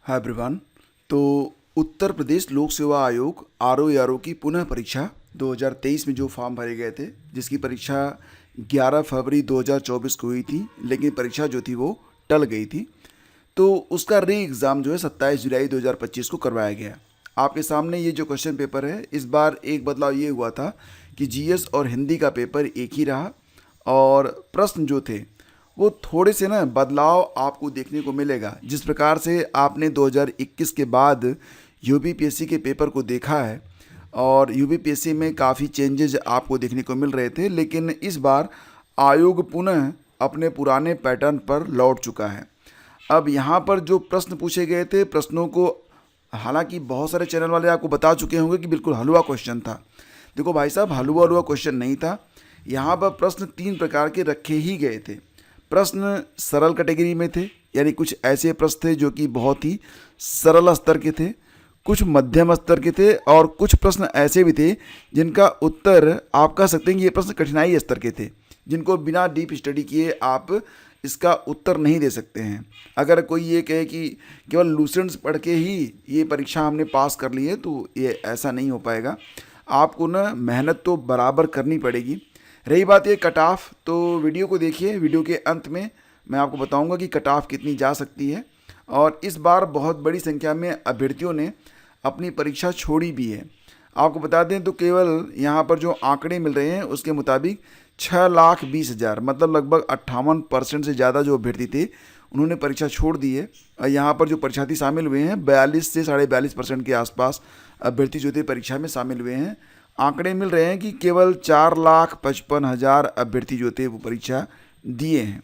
Hi everyone. तो उत्तर प्रदेश लोक सेवा आयोग आरओ की पुनः परीक्षा 2023 में जो फॉर्म भरे गए थे, जिसकी परीक्षा 11 फरवरी 2024 को हुई थी, लेकिन परीक्षा जो थी वो टल गई थी। तो उसका री एग्ज़ाम जो है 27 जुलाई 2025 को करवाया गया। आपके सामने ये जो क्वेश्चन पेपर है, इस बार एक बदलाव ये हुआ था कि जीएस और हिंदी का पेपर एक ही रहा और प्रश्न जो थे वो थोड़े से ना बदलाव आपको देखने को मिलेगा। जिस प्रकार से आपने 2021 के बाद यूपीपीएससी के पेपर को देखा है और यूपीपीएससी में काफ़ी चेंजेज आपको देखने को मिल रहे थे, लेकिन इस बार आयोग पुनः अपने पुराने पैटर्न पर लौट चुका है। अब यहाँ पर जो प्रश्न पूछे गए थे, प्रश्नों को हालांकि बहुत सारे चैनल वाले आपको बता चुके होंगे कि बिल्कुल हलवा क्वेश्चन था। देखो भाई साहब, हलवा क्वेश्चन नहीं था। यहाँ पर प्रश्न 3 प्रकार के रखे ही गए थे। प्रश्न सरल कैटेगरी में थे, यानी कुछ ऐसे प्रश्न थे जो कि बहुत ही सरल स्तर के थे, कुछ मध्यम स्तर के थे और कुछ प्रश्न ऐसे भी थे जिनका उत्तर आप कह सकते हैं कि ये प्रश्न कठिनाई स्तर के थे, जिनको बिना डीप स्टडी किए आप इसका उत्तर नहीं दे सकते हैं। अगर कोई ये कहे कि केवल लूसेंट्स पढ़ के ही ये परीक्षा हमने पास कर ली है, तो ये ऐसा नहीं हो पाएगा। आपको ना मेहनत तो बराबर करनी पड़ेगी। रही बात ये कट ऑफ, तो वीडियो को देखिए। वीडियो के अंत में मैं आपको बताऊंगा कि कट ऑफ कितनी जा सकती है। और इस बार बहुत बड़ी संख्या में अभ्यर्थियों ने अपनी परीक्षा छोड़ी भी है। आपको बता दें तो केवल यहाँ पर जो आंकड़े मिल रहे हैं उसके मुताबिक 6,20,000 मतलब लगभग 58% से ज़्यादा जो अभ्यर्थी थे उन्होंने परीक्षा छोड़ दी है। और यहाँ पर जो परीक्षार्थी शामिल हुए हैं 42 से 42.5% के आसपास अभ्यर्थी जो थे परीक्षा में शामिल हुए हैं। आंकड़े मिल रहे हैं कि केवल 4,55,000 अभ्यर्थी जो थे वो परीक्षा दिए हैं।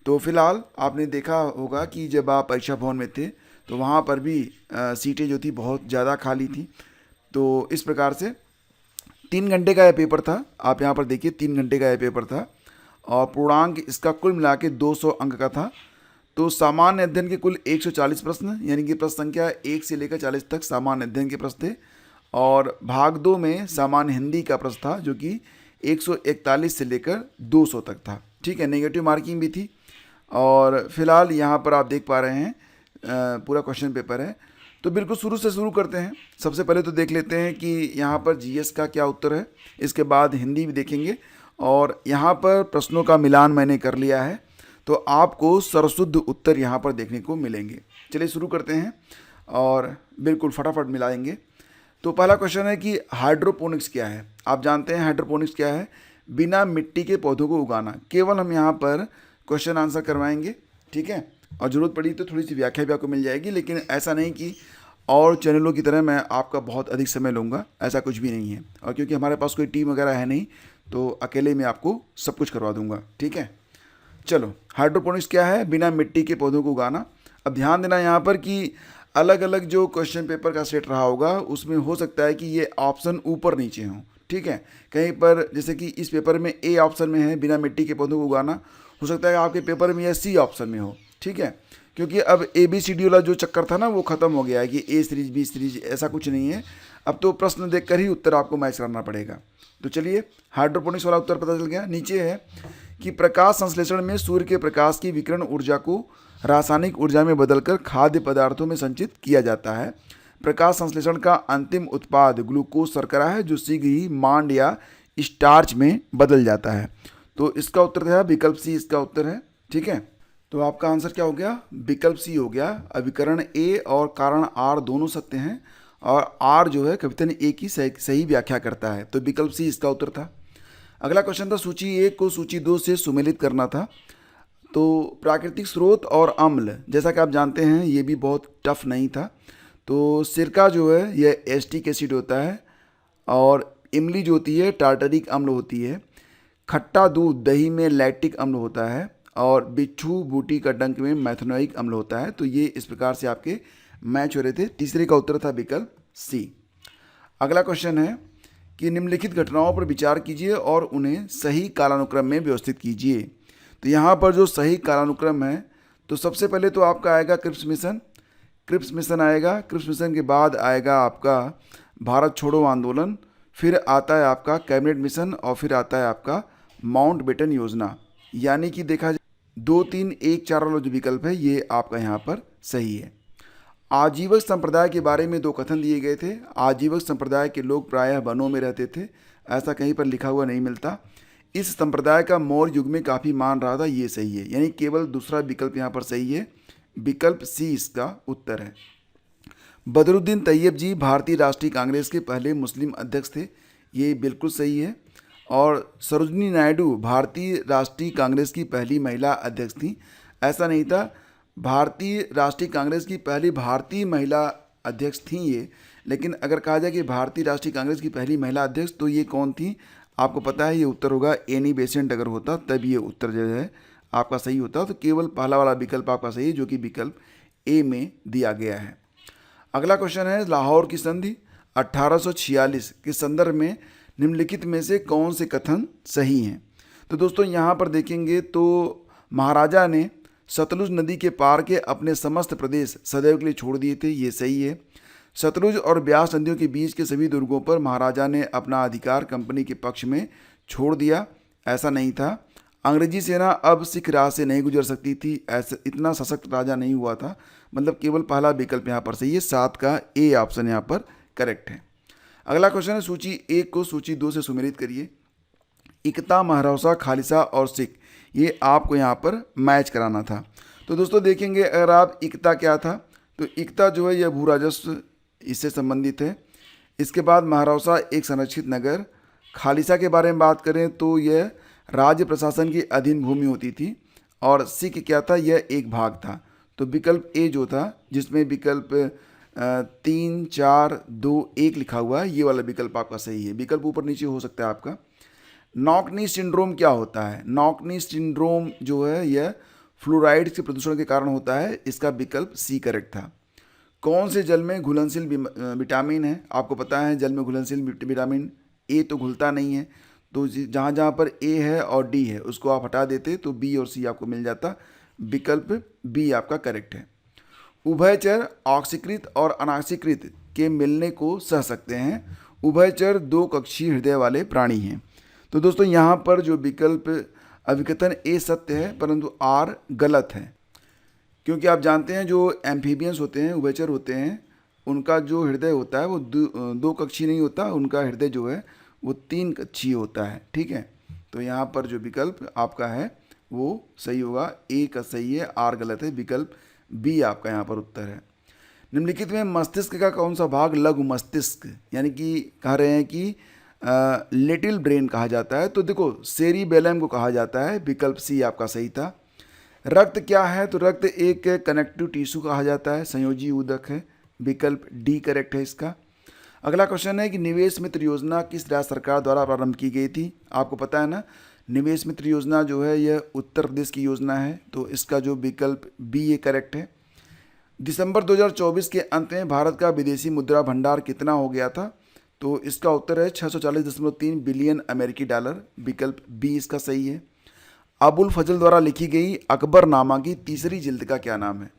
तो फिलहाल आपने देखा होगा कि जब आप परीक्षा भवन में थे तो वहाँ पर भी सीटें जो थी बहुत ज़्यादा खाली थी। तो इस प्रकार से 3 घंटे का यह पेपर था। आप यहाँ पर देखिए 3 घंटे का यह पेपर था और पूर्णांक इसका कुल मिला के 200 अंक का था। तो सामान्य अध्ययन के कुल 140 प्रश्न, यानी कि प्रश्न संख्या 1 से लेकर 40 तक सामान्य अध्ययन के प्रश्न थे। और भाग 2 में सामान्य हिंदी का प्रश्न था जो कि 141 से लेकर 200 तक था। ठीक है, नेगेटिव मार्किंग भी थी। और फिलहाल यहाँ पर आप देख पा रहे हैं पूरा क्वेश्चन पेपर है। तो बिल्कुल शुरू से शुरू करते हैं। सबसे पहले तो देख लेते हैं कि यहाँ पर जीएस का क्या उत्तर है, इसके बाद हिंदी भी देखेंगे। और यहाँ पर प्रश्नों का मिलान मैंने कर लिया है, तो आपको सरशुद्ध उत्तर यहाँ पर देखने को मिलेंगे। चलिए शुरू करते हैं और बिल्कुल फटाफट मिलाएंगे। तो पहला क्वेश्चन है कि हाइड्रोपोनिक्स क्या है। आप जानते हैं हाइड्रोपोनिक्स क्या है, बिना मिट्टी के पौधों को उगाना। केवल हम यहाँ पर क्वेश्चन आंसर करवाएंगे, ठीक है, और ज़रूरत पड़ी तो थोड़ी सी व्याख्या भी आपको मिल जाएगी। लेकिन ऐसा नहीं कि और चैनलों की तरह मैं आपका बहुत अधिक समय लूँगा, ऐसा कुछ भी नहीं है। और क्योंकि हमारे पास कोई टीम वगैरह है नहीं, तो अकेले में आपको सब कुछ करवा दूँगा, ठीक है। चलो, हाइड्रोपोनिक्स क्या है, बिना मिट्टी के पौधों को उगाना। अब ध्यान देना यहाँ पर कि अलग अलग जो क्वेश्चन पेपर का सेट रहा होगा उसमें हो सकता है कि ये ऑप्शन ऊपर नीचे हों, ठीक है। कहीं पर जैसे कि इस पेपर में ए ऑप्शन में है बिना मिट्टी के पौधों को उगाना, हो सकता है आपके पेपर में यह सी ऑप्शन में हो, ठीक है। क्योंकि अब ABCD वाला जो चक्कर था ना वो ख़त्म हो गया है कि ए सीरीज बी सीरीज, ऐसा कुछ नहीं है। अब तो प्रश्न देखकर ही उत्तर आपको मैच करना पड़ेगा। तो चलिए, हाइड्रोपोनिक्स वाला उत्तर पता चल गया। नीचे है कि प्रकाश संश्लेषण में सूर्य के प्रकाश की विकिरण ऊर्जा को रासायनिक ऊर्जा में बदलकर खाद्य पदार्थों में संचित किया जाता है। प्रकाश संश्लेषण का अंतिम उत्पाद ग्लूकोज शर्करा है जो शीघ्र ही मांड या स्टार्च में बदल जाता है। तो इसका उत्तर है विकल्प सी, इसका उत्तर है, ठीक है। तो आपका आंसर क्या हो गया, विकल्प सी हो गया। अभिकरण ए और कारण आर दोनों सत्य हैं और आर जो है कवितन ए की सही व्याख्या करता है। तो विकल्प सी इसका उत्तर था। अगला क्वेश्चन था सूची 1 को सूची 2 से सुमेलित करना था। तो प्राकृतिक स्रोत और अम्ल, जैसा कि आप जानते हैं ये भी बहुत टफ नहीं था। तो सिरका जो है यह एस्टिक एसिड होता है और इमली जो होती है टार्टरिक अम्ल होती है। खट्टा दूध दही में लैक्टिक अम्ल होता है और बिच्छू बूटी का डंक में मैथनोइक अम्ल होता है। तो ये इस प्रकार से आपके मैच हो रहे थे। तीसरे का उत्तर था विकल्प सी। अगला क्वेश्चन है कि निम्नलिखित घटनाओं पर विचार कीजिए और उन्हें सही कालानुक्रम में व्यवस्थित कीजिए। तो यहाँ पर जो सही कालानुक्रम है, तो सबसे पहले तो आपका आएगा क्रिप्स मिशन। क्रिप्स मिशन आएगा, क्रिप्स मिशन के बाद आएगा आपका भारत छोड़ो आंदोलन, फिर आता है आपका कैबिनेट मिशन और फिर आता है आपका माउंटबेटन योजना। यानी कि देखा जाए 2, 3, 1, 4 वाला जो विकल्प है ये आपका यहाँ पर सही है। आजीवक संप्रदाय के बारे में दो कथन दिए गए थे। आजीवक संप्रदाय के लोग प्रायः वनों में रहते थे, ऐसा कहीं पर लिखा हुआ नहीं मिलता। इस संप्रदाय का मौर्य युग में काफ़ी मान रहा था, ये सही है, यानी केवल दूसरा विकल्प यहाँ पर सही है, विकल्प सी इसका उत्तर है। बदरुद्दीन तैयब जी भारतीय राष्ट्रीय कांग्रेस के पहले मुस्लिम अध्यक्ष थे, ये बिल्कुल सही है। और सरोजिनी नायडू भारतीय राष्ट्रीय कांग्रेस की पहली महिला अध्यक्ष थी, ऐसा नहीं था, भारतीय राष्ट्रीय कांग्रेस की पहली भारतीय महिला अध्यक्ष थी ये, लेकिन अगर कहा जाए कि भारतीय राष्ट्रीय कांग्रेस की पहली महिला अध्यक्ष तो ये कौन थी, आपको पता है, ये उत्तर होगा एनी बेसेंट। अगर होता तब ये उत्तर जो है आपका सही होता, तो केवल पहला वाला विकल्प आपका सही है, जो कि विकल्प ए में दिया गया है। अगला क्वेश्चन है, लाहौर की संधि 1846 के संदर्भ में निम्नलिखित में से कौन से कथन सही हैं। तो दोस्तों यहाँ पर देखेंगे तो महाराजा ने सतलुज नदी के पार के अपने समस्त प्रदेश सदैव के लिए छोड़ दिए थे, ये सही है। सतलुज और ब्यास नदियों के बीच के सभी दुर्गों पर महाराजा ने अपना अधिकार कंपनी के पक्ष में छोड़ दिया, ऐसा नहीं था। अंग्रेजी सेना अब सिख राह से नहीं गुजर सकती थी, ऐसा इतना सशक्त राजा नहीं हुआ था, मतलब केवल पहला विकल्प यहाँ पर सही है, 7 का ए ऑप्शन यहाँ पर करेक्ट है। अगला क्वेश्चन है, सूची 1 को सूची 2 से सुमेलित करिए। इकता, महरौसा, खालिसा और सिख, ये आपको यहाँ पर मैच कराना था। तो दोस्तों देखेंगे, अगर आप इकता क्या था, तो इकता जो है यह भू राजस्व इससे संबंधित है। इसके बाद महरौसा एक संरक्षित नगर, खालिसा के बारे में बात करें तो यह राज्य प्रशासन की अधीन भूमि होती थी, और सिख क्या था, यह एक भाग था। तो विकल्प ए जो था, जिसमें विकल्प 3, 4, 2, 1 लिखा हुआ है, ये वाला विकल्प आपका सही है। विकल्प ऊपर नीचे हो सकता है आपका। नॉकनी सिंड्रोम क्या होता है? नॉकनी सिंड्रोम जो है यह फ्लोराइड के प्रदूषण के कारण होता है, इसका विकल्प सी करेक्ट था। कौन से जल में घुलनशील विटामिन है? आपको पता है जल में घुलनशील विटामिन ए तो घुलता नहीं है, तो जहाँ जहाँ पर ए है और डी है उसको आप हटा देते तो बी और सी आपको मिल जाता, विकल्प बी आपका करेक्ट है। उभयचर ऑक्सीकृत और अनाक्सीकृत के मिलने को सह सकते हैं। उभयचर 2 कक्षीय हृदय वाले प्राणी हैं। तो दोस्तों यहाँ पर जो विकल्प अभिकथन ए सत्य है, परंतु आर गलत है, क्योंकि आप जानते हैं जो एम्फीबियंस होते हैं, उभयचर होते हैं, उनका जो हृदय होता है वो 2 कक्षीय नहीं होता, उनका हृदय जो है वो 3 कक्षीय होता है, ठीक है। तो यहाँ पर जो विकल्प आपका है वो सही होगा, ए का सही है, आर गलत है, विकल्प बी आपका यहाँ पर उत्तर है। निम्नलिखित में मस्तिष्क का कौन सा भाग लघु मस्तिष्क यानी कि कह रहे हैं कि लिटिल ब्रेन कहा जाता है? तो देखो सेरिबेलम को कहा जाता है, विकल्प सी आपका सही था। रक्त क्या है? तो रक्त एक कनेक्टिव टिश्यू कहा जाता है, संयोजी ऊतक है, विकल्प डी करेक्ट है इसका। अगला क्वेश्चन है कि निवेश मित्र योजना किस राज्य सरकार द्वारा प्रारंभ की गई थी? आपको पता है ना, निवेश मित्र योजना जो है यह उत्तर प्रदेश की योजना है, तो इसका जो विकल्प बी ये करेक्ट है। दिसंबर 2024 के अंत में भारत का विदेशी मुद्रा भंडार कितना हो गया था? तो इसका उत्तर है 640.3 बिलियन अमेरिकी डॉलर, विकल्प बी इसका सही है। अबुल फजल द्वारा लिखी गई अकबरनामा की तीसरी जिल्द का क्या नाम है?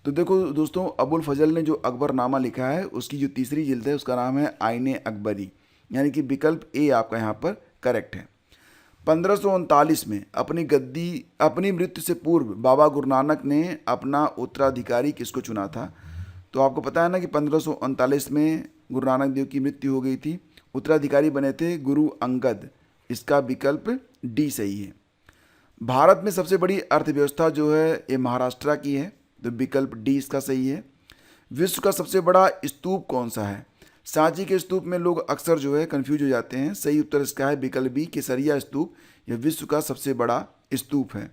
तो देखो दोस्तों, अबुल फजल ने जो अकबरनामा लिखा है उसकी जो तीसरी जिल्द है उसका नाम है आईने अकबरी, यानी कि विकल्प ए आपका यहाँ पर करेक्ट है। 1539 में अपनी मृत्यु से पूर्व बाबा गुरु नानक ने अपना उत्तराधिकारी किसको चुना था? तो आपको पता है ना कि 1539 में गुरु नानक देव की मृत्यु हो गई थी, उत्तराधिकारी बने थे गुरु अंगद, इसका विकल्प डी सही है। भारत में सबसे बड़ी अर्थव्यवस्था जो है ये महाराष्ट्र की है, तो विकल्प डी इसका सही है। विश्व का सबसे बड़ा स्तूप कौन सा है? सांची के स्तूप में लोग अक्सर जो है कंफ्यूज हो जाते हैं, सही उत्तर इसका है विकल्प बी, केसरिया स्तूप, यह विश्व का सबसे बड़ा स्तूप है।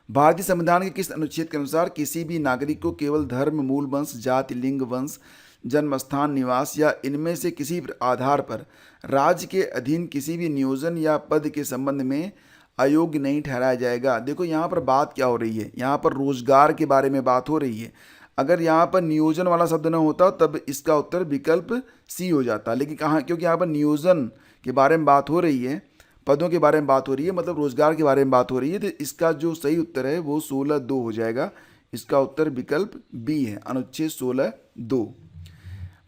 भारतीय संविधान के किस अनुच्छेद के अनुसार किसी भी नागरिक को केवल धर्म, मूल वंश, जाति, लिंग, वंश, जन्म स्थान, निवास या इनमें से किसी आधार पर राज्य के अधीन किसी भी नियोजन या पद के संबंध में अयोग्य नहीं ठहराया जाएगा? देखो यहाँ पर बात क्या हो रही है, यहाँ पर रोजगार के बारे में बात हो रही है। अगर यहाँ पर नियोजन वाला शब्द न होता तब इसका उत्तर विकल्प सी हो जाता, लेकिन कहाँ, क्योंकि यहाँ पर नियोजन के बारे में बात हो रही है, पदों के बारे में बात हो रही है, मतलब रोजगार के बारे में बात हो रही है, तो इसका जो सही उत्तर है वो 16(2) हो जाएगा। इसका उत्तर विकल्प बी है, अनुच्छेद 16(2).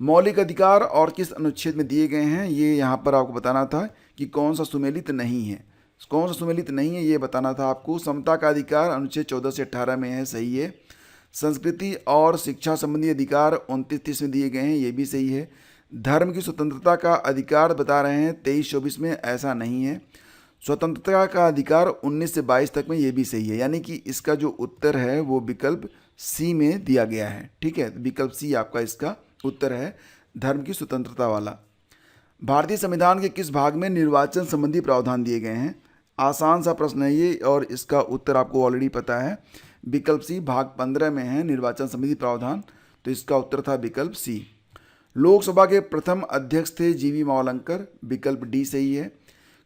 मौलिक अधिकार और किस अनुच्छेद में दिए गए हैं, ये यहाँ पर आपको बताना था कि कौन सा सुमेलित नहीं है, कौन सा सुमेलित नहीं है ये बताना था आपको। समता का अधिकार अनुच्छेद 14 से 18 में है, सही है। संस्कृति और शिक्षा संबंधी अधिकार 29-30 में दिए गए हैं, ये भी सही है। धर्म की स्वतंत्रता का अधिकार बता रहे हैं 23-24 में, ऐसा नहीं है। स्वतंत्रता का अधिकार 19 से 22 तक में, ये भी सही है। यानी कि इसका जो उत्तर है वो विकल्प सी में दिया गया है। ठीक है, विकल्प सी आपका इसका उत्तर है, धर्म की स्वतंत्रता वाला। भारतीय संविधान के किस भाग में निर्वाचन संबंधी प्रावधान दिए गए हैं? आसान सा प्रश्न है ये, और इसका उत्तर आपको ऑलरेडी पता है। विकल्प सी भाग 15 में है निर्वाचन संबंधी प्रावधान, तो इसका उत्तर था विकल्प सी। लोकसभा के प्रथम अध्यक्ष थे जीवी मावलंकर, विकल्प डी सही है।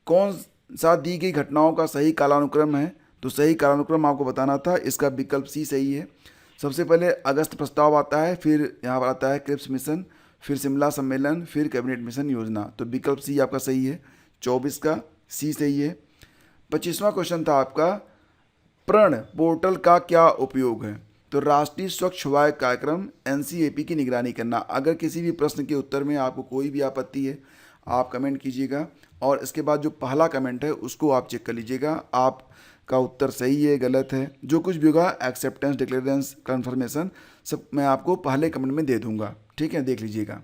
कौन सा दी गई घटनाओं का सही कालानुक्रम है? तो सही कालानुक्रम आपको बताना था, इसका विकल्प सी सही है। सबसे पहले अगस्त प्रस्ताव आता है, फिर यहाँ पर आता है क्रिप्स मिशन, फिर शिमला सम्मेलन, फिर कैबिनेट मिशन योजना, तो विकल्प सी आपका सही है। 24 का सी सही है। 25वां क्वेश्चन था आपका, प्रण पोर्टल का क्या उपयोग है? तो राष्ट्रीय स्वच्छ वायु कार्यक्रम NCAP की निगरानी करना। अगर किसी भी प्रश्न के उत्तर में आपको कोई भी आपत्ति है, आप कमेंट कीजिएगा, और इसके बाद जो पहला कमेंट है उसको आप चेक कर लीजिएगा, आपका उत्तर सही है गलत है, जो कुछ भी होगा एक्सेप्टेंस, डिक्लेरेंस, कन्फर्मेशन, सब मैं आपको पहले कमेंट में दे दूंगा। ठीक है, देख लीजिएगा।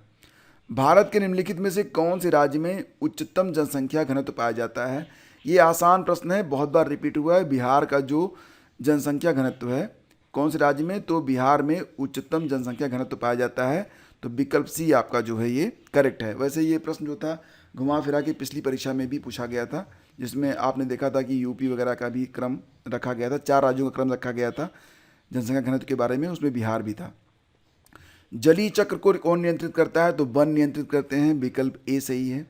भारत के निम्नलिखित में से कौन से राज्य में उच्चतम जनसंख्या घनत्व पाया जाता है? ये आसान प्रश्न है, बहुत बार रिपीट हुआ है। बिहार का जो जनसंख्या घनत्व है कौन से राज्य में? तो बिहार में उच्चतम जनसंख्या घनत्व पाया जाता है, तो विकल्प सी आपका जो है ये करेक्ट है। वैसे ये प्रश्न जो था घुमा फिरा के पिछली परीक्षा में भी पूछा गया था, जिसमें आपने देखा था कि यूपी वगैरह का भी क्रम रखा गया था, 4 राज्यों का क्रम रखा गया था जनसंख्या घनत्व के बारे में, उसमें बिहार भी था। जलीय चक्र को कौन नियंत्रित करता है? तो वन नियंत्रित करते हैं, विकल्प ए सही है।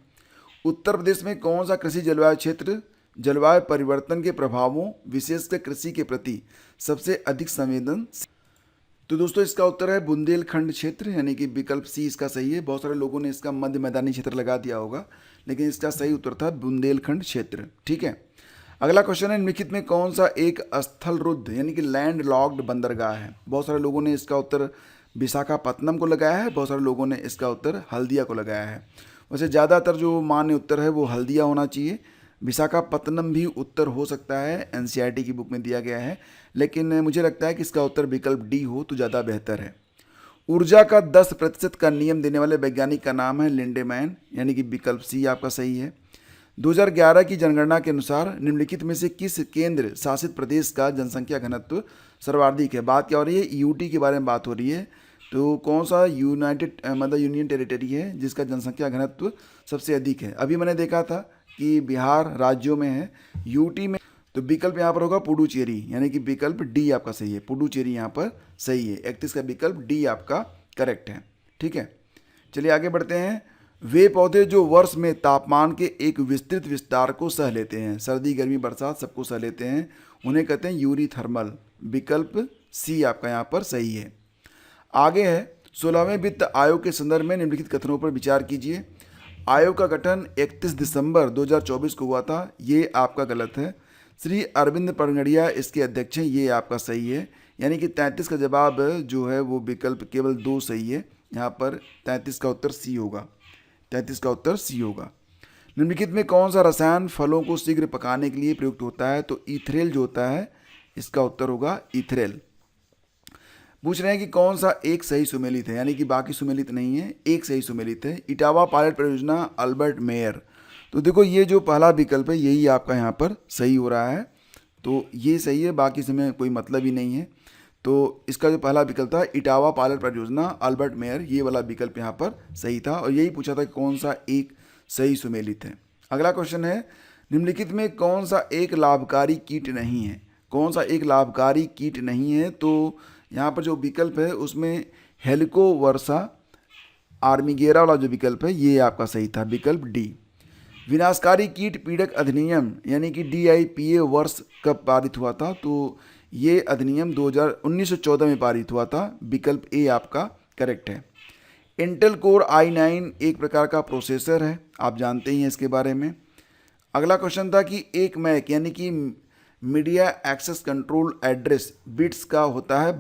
उत्तर प्रदेश में कौन सा कृषि जलवायु क्षेत्र जलवायु परिवर्तन के प्रभावों विशेषकर कृषि के प्रति सबसे अधिक संवेदनशील? तो दोस्तों इसका उत्तर है बुंदेलखंड क्षेत्र, यानी कि विकल्प सी इसका सही है। बहुत सारे लोगों ने इसका मध्य मैदानी क्षेत्र लगा दिया होगा, लेकिन इसका सही उत्तर था बुंदेलखंड क्षेत्र। ठीक है, अगला क्वेश्चन है, निम्नलिखित में कौन सा एक स्थल रुद्ध यानी कि लैंड लॉक्ड बंदरगाह है? बहुत सारे लोगों ने इसका उत्तर विशाखापत्तनम को लगाया है, बहुत सारे लोगों ने इसका उत्तर हल्दिया को लगाया है। वैसे ज़्यादातर जो मान्य उत्तर है वो हल्दिया होना चाहिए। विशाखापत्तनम भी उत्तर हो सकता है, NCERT की बुक में दिया गया है, लेकिन मुझे लगता है कि इसका उत्तर विकल्प डी हो तो ज़्यादा बेहतर है। ऊर्जा का 10% का नियम देने वाले वैज्ञानिक का नाम है लिंडेमैन, यानी कि विकल्प सी आपका सही है। 2011 की जनगणना के अनुसार निम्नलिखित में से किस केंद्र शासित प्रदेश का जनसंख्या घनत्व सर्वाधिक है? बात क्या हो रही है? यूटी के बारे में बात हो रही है। तो कौन सा यूनियन टेरिटरी है जिसका जनसंख्या घनत्व सबसे अधिक है? अभी मैंने देखा था कि बिहार राज्यों में है, यूटी में, तो विकल्प यहाँ पर होगा पुडुचेरी, यानी कि विकल्प डी आपका सही है। पुडुचेरी यहाँ पर सही है। 31 का विकल्प डी आपका करेक्ट है। ठीक है, चलिए आगे बढ़ते हैं। वे पौधे जो वर्ष में तापमान के एक विस्तृत विस्तार को सह लेते हैं, सर्दी गर्मी बरसात सबको सह लेते हैं, उन्हें कहते हैं यूरीथर्मल, विकल्प सी आपका यहाँ पर सही है। आगे है 16वें वित्त आयोग के संदर्भ में निम्नलिखित कथनों पर विचार कीजिए। आयोग का गठन 31 दिसंबर 2024 को हुआ था, ये आपका गलत है। श्री अरविंद पनगड़िया इसके अध्यक्ष हैं, ये आपका सही है। यानी कि 33 का जवाब जो है वो विकल्प केवल 2 सही है। यहाँ पर 33 का उत्तर सी होगा, 33 का उत्तर सी होगा। निम्नलिखित में कौन सा रसायन फलों को शीघ्र पकाने के लिए प्रयुक्त होता है? तो इथ्रेल जो होता है इसका उत्तर होगा इथ्रेल। पूछ रहे हैं कि कौन सा एक सही सुमेलित है, यानी कि बाकी सुमेलित नहीं है, एक सही सुमेलित है। इटावा पायलट परियोजना अल्बर्ट मेयर, तो देखो ये जो पहला विकल्प है यही आपका यहाँ पर सही हो रहा है, तो ये सही है, बाकी से में कोई मतलब ही नहीं है। तो इसका जो पहला विकल्प था इटावा पायलट परियोजना अल्बर्ट मेयर, ये वाला विकल्प यहाँ पर सही था, और यही पूछा था कि कौन सा एक सही सुमेलित है। अगला क्वेश्चन है, निम्नलिखित में कौन सा एक लाभकारी कीट नहीं है? कौन सा एक लाभकारी कीट नहीं है? तो यहाँ पर जो विकल्प है उसमें हेलिकोवर्सा आर्मीगेरा वाला जो विकल्प है ये आपका सही था, विकल्प डी। विनाशकारी कीट पीड़क अधिनियम यानी कि DIPA वर्ष कब पारित हुआ था? तो ये अधिनियम 1914 में पारित हुआ था, विकल्प ए आपका करेक्ट है। इंटेल कोर i9 एक प्रकार का प्रोसेसर है, आप जानते ही हैं इसके बारे में। अगला क्वेश्चन था कि एक मैक यानी कि media access control address bits का होता है,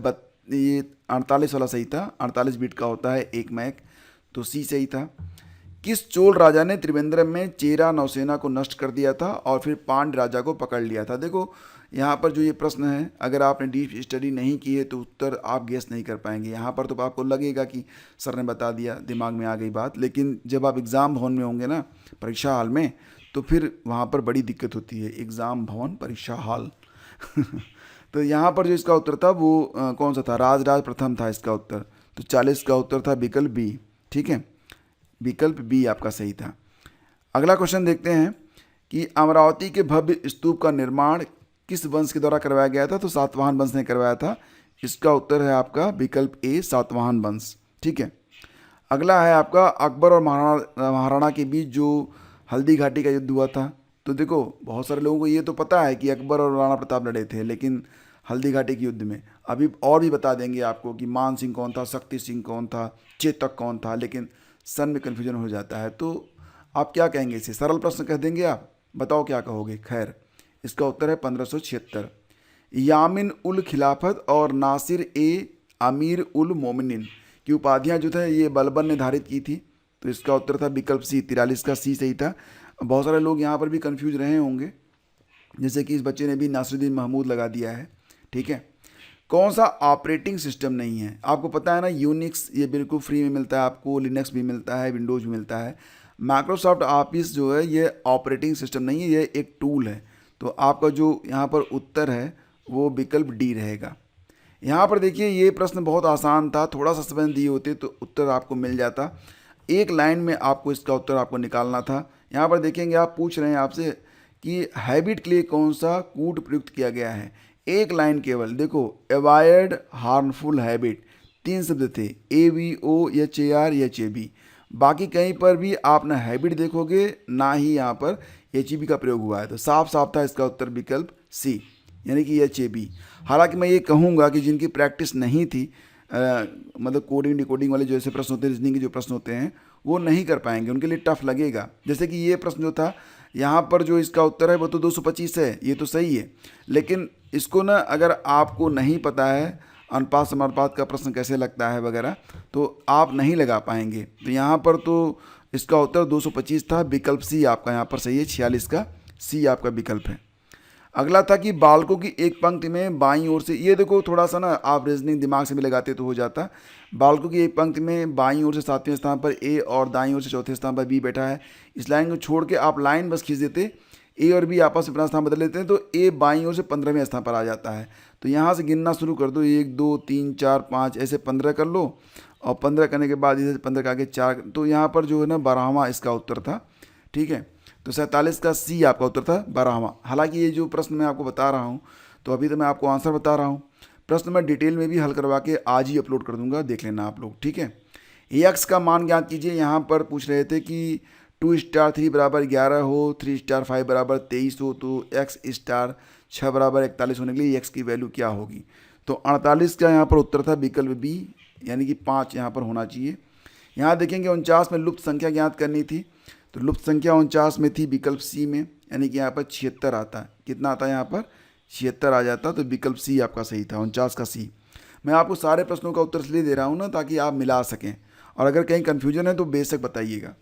ये 48 वाला सही था, 48 बिट का होता है एक मैक, तो सी सही था। किस चोल राजा ने त्रिवेंद्रम में चेरा नौसेना को नष्ट कर दिया था और फिर पांड्य राजा को पकड़ लिया था? देखो यहाँ पर जो ये प्रश्न है, अगर आपने डीप स्टडी नहीं की है तो उत्तर आप गेस नहीं कर पाएंगे। यहाँ पर तो आपको लगेगा कि सर ने बता दिया, दिमाग में आ गई बात, लेकिन जब आप एग्ज़ाम भवन में होंगे ना, परीक्षा हॉल में, तो फिर वहाँ पर बड़ी दिक्कत होती है। एग्ज़ाम भवन, परीक्षा हॉल तो यहाँ पर जो इसका उत्तर था वो कौन सा था? राजराज प्रथम था इसका उत्तर। तो 40 का उत्तर था विकल्प बी। ठीक है, विकल्प बी आपका सही था। अगला क्वेश्चन देखते हैं कि अमरावती के भव्य स्तूप का निर्माण किस वंश के द्वारा करवाया गया था? तो सातवाहन वंश ने करवाया था। इसका उत्तर है आपका विकल्प ए, सातवाहन वंश। ठीक है, अगला है आपका अकबर और महाराणा के बीच जो हल्दी घाटी का युद्ध हुआ था। तो देखो, बहुत सारे लोगों को ये तो पता है कि अकबर और राणा प्रताप लड़े थे, लेकिन हल्दी घाटी के युद्ध में अभी और भी बता देंगे आपको कि मान सिंह कौन था, शक्ति सिंह कौन था, चेतक कौन था, लेकिन सन में कन्फ्यूजन हो जाता है। तो आप क्या कहेंगे? इसे सरल प्रश्न कह देंगे आप? बताओ क्या कहोगे। खैर, इसका उत्तर है 1576। यामिन उल खिलाफत और नासिर ए अमीर उल मोमिनीन की उपाधियाँ जो था ये बलबन ने धारित की थी। तो इसका उत्तर था विकल्प सी, 43 का सी सही था। बहुत सारे लोग यहाँ पर भी कंफ्यूज रहे होंगे, जैसे कि इस बच्चे ने भी नासिरुद्दीन महमूद लगा दिया है। ठीक है, कौन सा ऑपरेटिंग सिस्टम नहीं है? आपको पता है ना, यूनिक्स ये बिल्कुल फ्री में मिलता है आपको, लिनक्स भी मिलता है, विंडोज़ भी मिलता है। माइक्रोसॉफ्ट ऑफिस जो है ये ऑपरेटिंग सिस्टम नहीं है, ये एक टूल है। तो आपका जो यहाँ पर उत्तर है वो विकल्प डी रहेगा। यहाँ पर देखिए, ये प्रश्न बहुत आसान था, थोड़ा सा समय दिए होते तो उत्तर आपको मिल जाता। एक लाइन में आपको इसका उत्तर आपको निकालना था। यहाँ पर देखेंगे, आप पूछ रहे हैं आपसे कि हैबिट के लिए कौन सा कूट प्रयुक्त किया गया है। एक लाइन केवल, देखो, अवॉइड हार्मफुल हैबिट, 3 शब्द थे, AVOHAR बाकी कहीं पर भी आप ना हैबिट देखोगे ना ही यहाँ पर HEB का प्रयोग हुआ है। तो साफ साफ था इसका उत्तर विकल्प सी, यानी कि HAB। हालांकि मैं ये कहूँगा कि जिनकी प्रैक्टिस नहीं थी, मतलब कोडिंग डिकोडिंग वाले जो ऐसे प्रश्न होते हैं, रीजनिंग के जो प्रश्न होते हैं, वो नहीं कर पाएंगे, उनके लिए टफ लगेगा। जैसे कि ये प्रश्न जो था यहाँ पर, जो इसका उत्तर है वो तो 225 है, ये तो सही है, लेकिन इसको ना अगर आपको नहीं पता है अनुपात समानुपात का प्रश्न कैसे लगता है वगैरह, तो आप नहीं लगा पाएंगे। तो यहाँ पर तो इसका उत्तर 225 था, विकल्प सी आपका यहाँ पर सही है, 46 का सी आपका विकल्प है। अगला था कि बालकों की एक पंक्ति में बाईं ओर से, ये देखो थोड़ा सा ना आप रीजनिंग दिमाग से भी लगाते तो हो जाता। बालकों की एक पंक्ति में बाईं ओर से 7वें स्थान पर ए और दाईं ओर से 4थे स्थान पर बी बैठा है। इस लाइन को छोड़ के आप लाइन बस खींच देते, ए और बी आपस में अपना स्थान बदल लेते हैं, तो ए बाईं ओर से 15वें स्थान पर आ जाता है। तो यहाँ से गिनना शुरू कर दो, 1 2 3 4 5 ऐसे 15 कर लो, और 15 करने के बाद इधर 15 के आगे 4, तो यहाँ पर जो है ना 12वां इसका उत्तर था। ठीक है, तो 47 का सी आपका उत्तर था, 12वां। हालांकि ये जो प्रश्न मैं आपको बता रहा हूँ, तो अभी तो मैं आपको आंसर बता रहा हूँ, प्रश्न मैं डिटेल में भी हल करवा के आज ही अपलोड कर दूंगा, देख लेना आप लोग। ठीक है, एक्स का मान ज्ञात कीजिए। यहाँ पर पूछ रहे थे कि 2 स्टार 3 बराबर 11 हो, 3 स्टार 5 बराबर 23 हो, तो एक्स स्टार 6 बराबर 41 होने के लिए एक्स की वैल्यू क्या होगी? तो 48 का यहाँ पर उत्तर था विकल्प बी, यानी कि 5 यहाँ पर होना चाहिए। यहाँ देखेंगे 49 में लुप्त संख्या ज्ञात करनी थी, तो लुप्त संख्या 49 में थी विकल्प सी में, यानी कि यहाँ पर 76 आता है। कितना आता है यहाँ पर? 76 आ जाता, तो विकल्प सी आपका सही था, 49 का सी। मैं आपको सारे प्रश्नों का उत्तर इसलिए दे रहा हूँ ना, ताकि आप मिला सकें, और अगर कहीं कन्फ्यूजन है तो बेशक बताइएगा।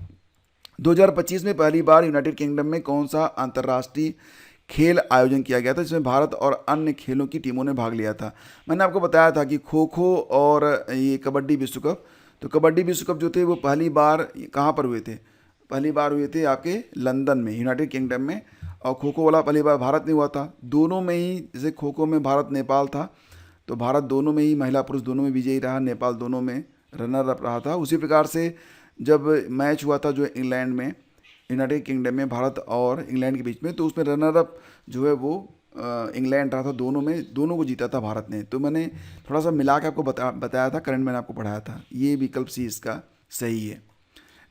2025 में पहली बार यूनाइटेड किंगडम में कौन सा अंतर्राष्ट्रीय खेल आयोजन किया गया था, जिसमें भारत और अन्य खेलों की टीमों ने भाग लिया था? मैंने आपको बताया था कि खो खो और ये कबड्डी विश्व कप। तो कबड्डी विश्व कप जो थे वो पहली बार कहाँ पर हुए थे? पहली बार हुए थे आपके लंदन में, यूनाइटेड किंगडम में। और खो खो वाला पहली बार भारत में हुआ था। दोनों में ही, जैसे खो खो में भारत नेपाल था, तो भारत दोनों में ही, महिला पुरुष दोनों में विजयी रहा, नेपाल दोनों में रनर अप रहा था। उसी प्रकार से जब मैच हुआ था जो इंग्लैंड में, यूनाइटेड किंगडम में भारत और इंग्लैंड के बीच में, तो उसमें रनर अप जो है वो इंग्लैंड रहा था। दोनों में, दोनों को जीता था भारत ने। तो मैंने थोड़ा सा मिला के आपको बताया था, करंट मैंने आपको पढ़ाया था। ये विकल्प सी इसका सही है।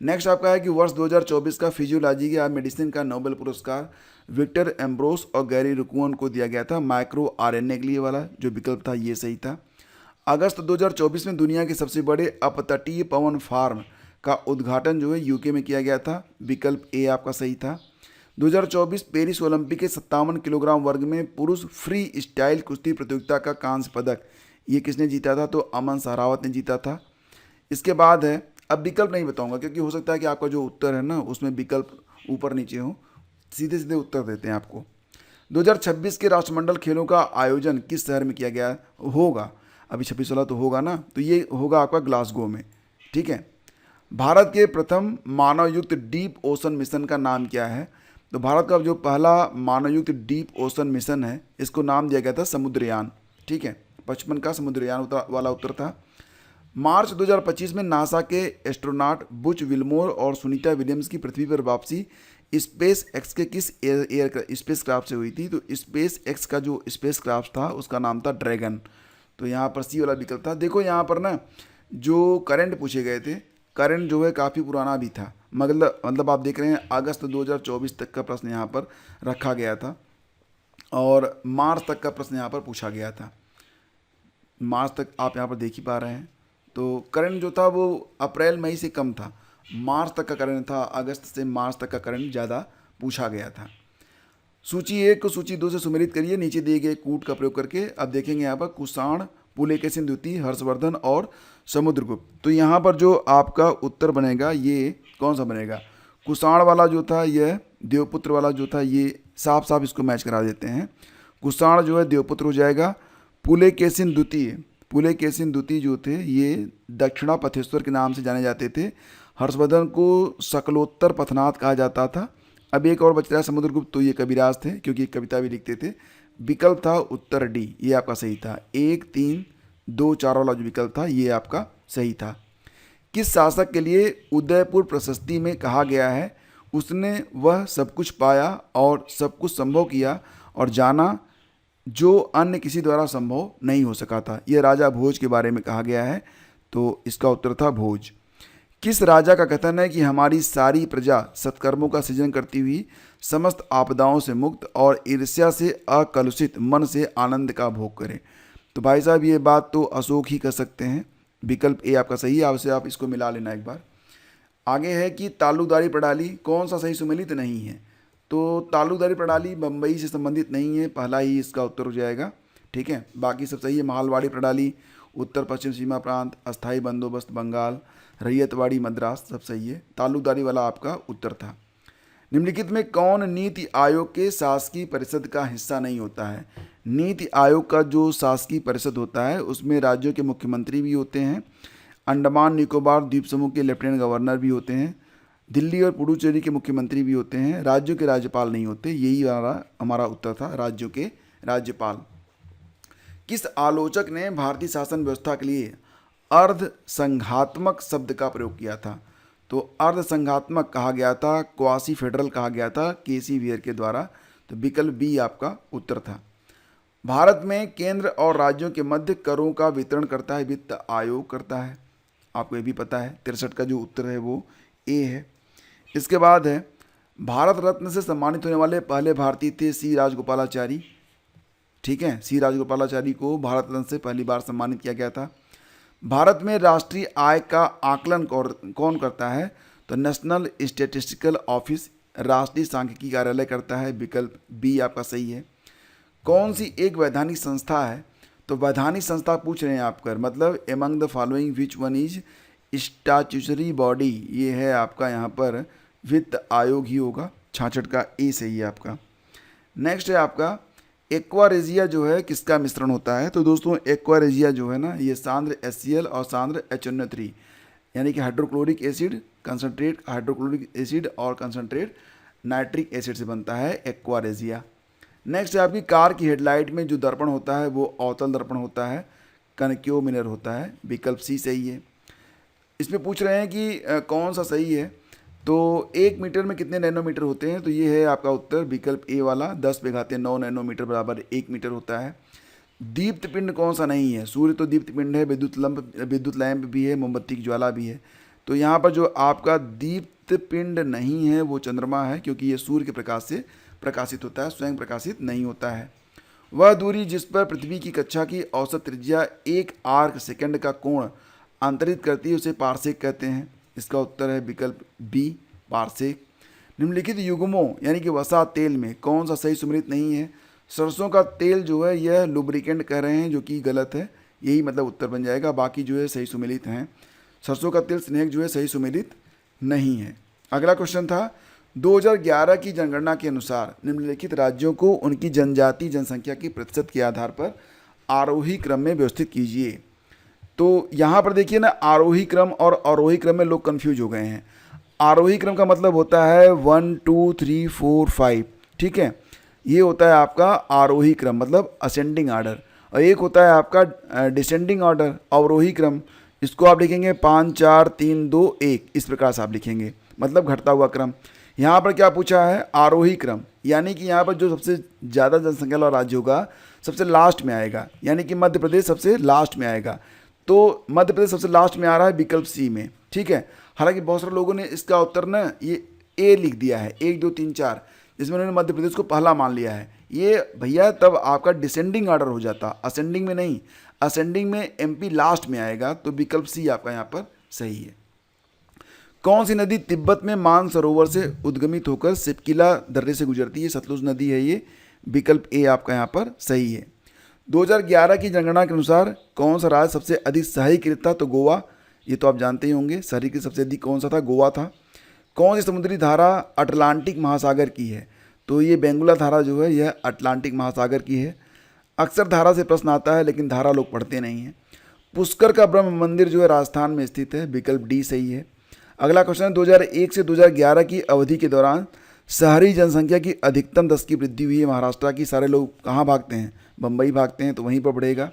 नेक्स्ट आपका है कि वर्ष 2024 का फिजियोलॉजी या मेडिसिन का नोबेल पुरस्कार विक्टर एम्ब्रोस और गैरी रुकुअन को दिया गया था, माइक्रो आरएनए के लिए वाला जो विकल्प था ये सही था। अगस्त 2024 में दुनिया के सबसे बड़े अपतटीय पवन फार्म का उद्घाटन जो है यूके में किया गया था, विकल्प ए आपका सही था। 2024 पेरिस ओलंपिक के 57 किलोग्राम वर्ग में पुरुष फ्री स्टाइल कुश्ती प्रतियोगिता का कांस्य पदक ये किसने जीता था? तो अमन सहरावत ने जीता था। इसके बाद है, अब विकल्प नहीं बताऊंगा क्योंकि हो सकता है कि आपका जो उत्तर है ना उसमें विकल्प ऊपर नीचे हो, सीधे सीधे उत्तर देते हैं आपको। 2026 के राष्ट्रमंडल खेलों का आयोजन किस शहर में किया गया होगा? अभी 26 वाला तो होगा ना, तो ये होगा आपका ग्लासगो में। ठीक है। भारत के प्रथम मानवयुक्त डीप ओशन मिशन का नाम क्या है? तो भारत का जो पहला मानवयुक्त डीप ओशन मिशन है, इसको नाम दिया गया था समुद्रयान। ठीक है, 55 का समुद्रयान वाला उत्तर था। मार्च 2025 में नासा के एस्ट्रोनॉट बुच विल्मोर और सुनीता विलियम्स की पृथ्वी पर वापसी स्पेस एक्स के किस एयर स्पेस क्राफ्ट से हुई थी? तो स्पेस एक्स का जो स्पेस क्राफ्ट था उसका नाम था ड्रैगन। तो यहाँ पर सी वाला विकल्प था। देखो यहाँ पर ना जो करंट पूछे गए थे, करंट जो है काफ़ी पुराना भी था, मतलब आप देख रहे हैं अगस्त 2024 तक का प्रश्न यहाँ पर रखा गया था और मार्च तक का प्रश्न यहाँ पर पूछा गया था। मार्च तक आप यहाँ पर देख ही पा रहे हैं। तो करंट जो था वो अप्रैल मई से कम था, मार्च तक का करंट था, अगस्त से मार्च तक का करंट ज़्यादा पूछा गया था। सूची 1 को सूची 2 से सुमेलित करिए नीचे दिए गए कूट का प्रयोग करके। अब देखेंगे यहाँ पर कुषाण, पुलकेशिन द्वितीय, हर्षवर्धन और समुद्रगुप्त। तो यहाँ पर जो आपका उत्तर बनेगा ये कौन सा बनेगा? कुषाण वाला जो था यह देवपुत्र वाला जो था, ये साफ साफ इसको मैच करा देते हैं। कुषाण जो है देवपुत्र हो जाएगा। पुलकेशिन द्वितीय जो थे ये दक्षिणा पथेश्वर के नाम से जाने जाते थे। हर्षवर्धन को शकलोत्तर पथनाथ कहा जाता था। अब एक और बच रहा है समुद्रगुप्त, तो ये कविराज थे क्योंकि एक कविता भी लिखते थे। विकल्प था उत्तर डी, ये आपका सही था। 1, 3, 2, 4 वाला जो विकल्प था ये आपका सही था। किस शासक के लिए उदयपुर प्रशस्ति में कहा गया है उसने वह सब कुछ पाया और सब कुछ संभव किया और जाना जो अन्य किसी द्वारा संभव नहीं हो सका था? यह राजा भोज के बारे में कहा गया है, तो इसका उत्तर था भोज। किस राजा का कथन है कि हमारी सारी प्रजा सत्कर्मों का सृजन करती हुई समस्त आपदाओं से मुक्त और ईर्ष्या से अकलुषित मन से आनंद का भोग करे? तो भाई साहब ये बात तो अशोक ही कर सकते हैं। विकल्प ए आपका सही है, आपसे आप इसको मिला लेना एक बार। आगे है कि तालुकदारी प्रणाली कौन सा सही सुमेलित नहीं है? तो तालुकदारी प्रणाली बम्बई से संबंधित नहीं है, पहला ही इसका उत्तर हो जाएगा। ठीक है, बाकी सब सही है। मालवाड़ी प्रणाली, उत्तर पश्चिम सीमा प्रांत, अस्थाई बंदोबस्त बंगाल, रैयतवाड़ी मद्रास, सब सही है। तालुकदारी वाला आपका उत्तर था। निम्नलिखित में कौन नीति आयोग के शासकीय परिषद का हिस्सा नहीं होता है? नीति आयोग का जो शासकीय परिषद होता है उसमें राज्यों के मुख्यमंत्री भी होते हैं, अंडमान निकोबार द्वीप समूह के लेफ्टिनेंट गवर्नर भी होते हैं, दिल्ली और पुडुचेरी के मुख्यमंत्री भी होते हैं, राज्यों के राज्यपाल नहीं होते। यही हमारा उत्तर था, राज्यों के राज्यपाल। किस आलोचक ने भारतीय शासन व्यवस्था के लिए अर्ध संघात्मक शब्द का प्रयोग किया था? तो अर्ध संघात्मक कहा गया था, क्वासी फेडरल कहा गया था केसी वियर के द्वारा। तो विकल्प बी आपका उत्तर था। भारत में केंद्र और राज्यों के मध्य करों का वितरण करता है वित्त आयोग करता है, आपको ये भी पता है। 63 का जो उत्तर है वो ए है। इसके बाद है भारत रत्न से सम्मानित होने वाले पहले भारतीय थे सी राजगोपालाचारी। ठीक है, सी राजगोपालाचारी को भारत रत्न से पहली बार सम्मानित किया गया था। भारत में राष्ट्रीय आय का आकलन कौन करता है? तो नेशनल स्टैटिस्टिकल ऑफिस, राष्ट्रीय सांख्यिकी कार्यालय करता है। विकल्प बी आपका सही है। कौन सी एक वैधानिक संस्था है? तो वैधानिक संस्था पूछ रहे हैं आपकर, मतलब among the following which one is statutory body? ये है आपका यहाँ पर वित्त आयोग ही होगा। 66 का ए सही है आपका। नेक्स्ट है आपका एक्वारेजिया जो है किसका मिश्रण होता है? तो दोस्तों एक्वारेजिया जो है ना ये सांद्र HCl और सांद्र HNO3 यानी कि hydrochloric acid, concentrate hydrochloric acid और कंसनट्रेट नाइट्रिक एसिड से बनता है एक्वारेजिया। नेक्स्ट है आपकी कार की हेडलाइट में जो दर्पण होता है वो अवतल दर्पण होता है, कनक्यो मिरर होता है। विकल्प सी सही है। इसमें पूछ रहे हैं कि कौन सा सही है? तो 1 मीटर में कितने नैनोमीटर होते हैं? तो ये है आपका उत्तर विकल्प ए वाला, 10⁻9 नैनोमीटर बराबर 1 मीटर होता है। दीप्त पिंड कौन सा नहीं है? सूर्य तो दीप्त पिंड है, विद्युत लैंप भी है, मोमबत्ती की ज्वाला भी है। तो यहाँ पर जो आपका दीप्त पिंड नहीं है वो चंद्रमा है, क्योंकि ये सूर्य के प्रकाश से प्रकाशित होता है, स्वयं प्रकाशित नहीं होता है। वह दूरी जिस पर पृथ्वी की कक्षा की औसत त्रिज्या 1 आर्क सेकंड का कोण अंतरित करती है उसे पारसेक कहते हैं। इसका उत्तर है विकल्प बी पारसेक। निम्नलिखित युग्मों यानी कि वसा तेल में कौन सा सही सुमेलित नहीं है? सरसों का तेल जो है यह लुब्रिकेंट कह रहे हैं, जो कि गलत है। यही मतलब उत्तर बन जाएगा, बाकी जो है सही सुमेलित हैं। सरसों का तेल स्नेहक जो है सही सुमेलित नहीं है। अगला क्वेश्चन था 2011 की जनगणना के अनुसार निम्नलिखित राज्यों को उनकी जनजाति जनसंख्या की प्रतिशत के आधार पर आरोही क्रम में व्यवस्थित कीजिए। तो यहाँ पर देखिए ना, आरोही क्रम और अवरोही क्रम में लोग कंफ्यूज हो गए हैं। आरोही क्रम का मतलब होता है 1 2 3 4 5, ठीक है, ये होता है आपका आरोही क्रम मतलब असेंडिंग ऑर्डर। और एक होता है आपका डिसेंडिंग ऑर्डर अवरोही क्रम, इसको आप लिखेंगे 5 4 3 2 1, इस प्रकार से आप लिखेंगे, मतलब घटता हुआ क्रम। यहाँ पर क्या पूछा है, आरोही क्रम, यानी कि यहाँ पर जो सबसे ज़्यादा जनसंख्या वाला राज्य होगा सबसे लास्ट में आएगा, यानी कि मध्य प्रदेश सबसे लास्ट में आएगा। तो मध्य प्रदेश सबसे लास्ट में आ रहा है विकल्प सी में, ठीक है। हालांकि बहुत सारे लोगों ने इसका उत्तर ना ये ए लिख दिया है, 1 2 3 4, जिसमें उन्होंने मध्य प्रदेश को पहला मान लिया है। ये भैया तब आपका डिसेंडिंग ऑर्डर हो जाता, असेंडिंग में नहीं। असेंडिंग में एमपी लास्ट में आएगा, तो विकल्प सी आपका यहाँ पर सही है। कौन सी नदी तिब्बत में मानसरोवर से उद्गमित होकर सिपकिला दर्रे से गुजरती है? सतलुज नदी है ये, विकल्प ए आपका यहाँ पर सही है। 2011 की जनगणना के अनुसार कौन सा राज्य सबसे अधिक शहरीकृत था? तो गोवा, ये तो आप जानते ही होंगे। शहरीकृत सबसे अधिक कौन सा था? गोवा था। कौन सी समुद्री धारा अटलांटिक महासागर की है? तो ये बेंगुला धारा जो है यह अटलांटिक महासागर की है। अक्सर धारा से प्रश्न आता है, लेकिन धारा लोग पढ़ते नहीं हैं। पुष्कर का ब्रह्म मंदिर जो है राजस्थान में स्थित है, विकल्प डी सही है। अगला क्वेश्चन है 2001 से 2011 की अवधि के दौरान शहरी जनसंख्या की अधिकतम 10 की वृद्धि हुई है महाराष्ट्र की। सारे लोग कहाँ भागते हैं? बम्बई भागते हैं, तो वहीं पर बढ़ेगा।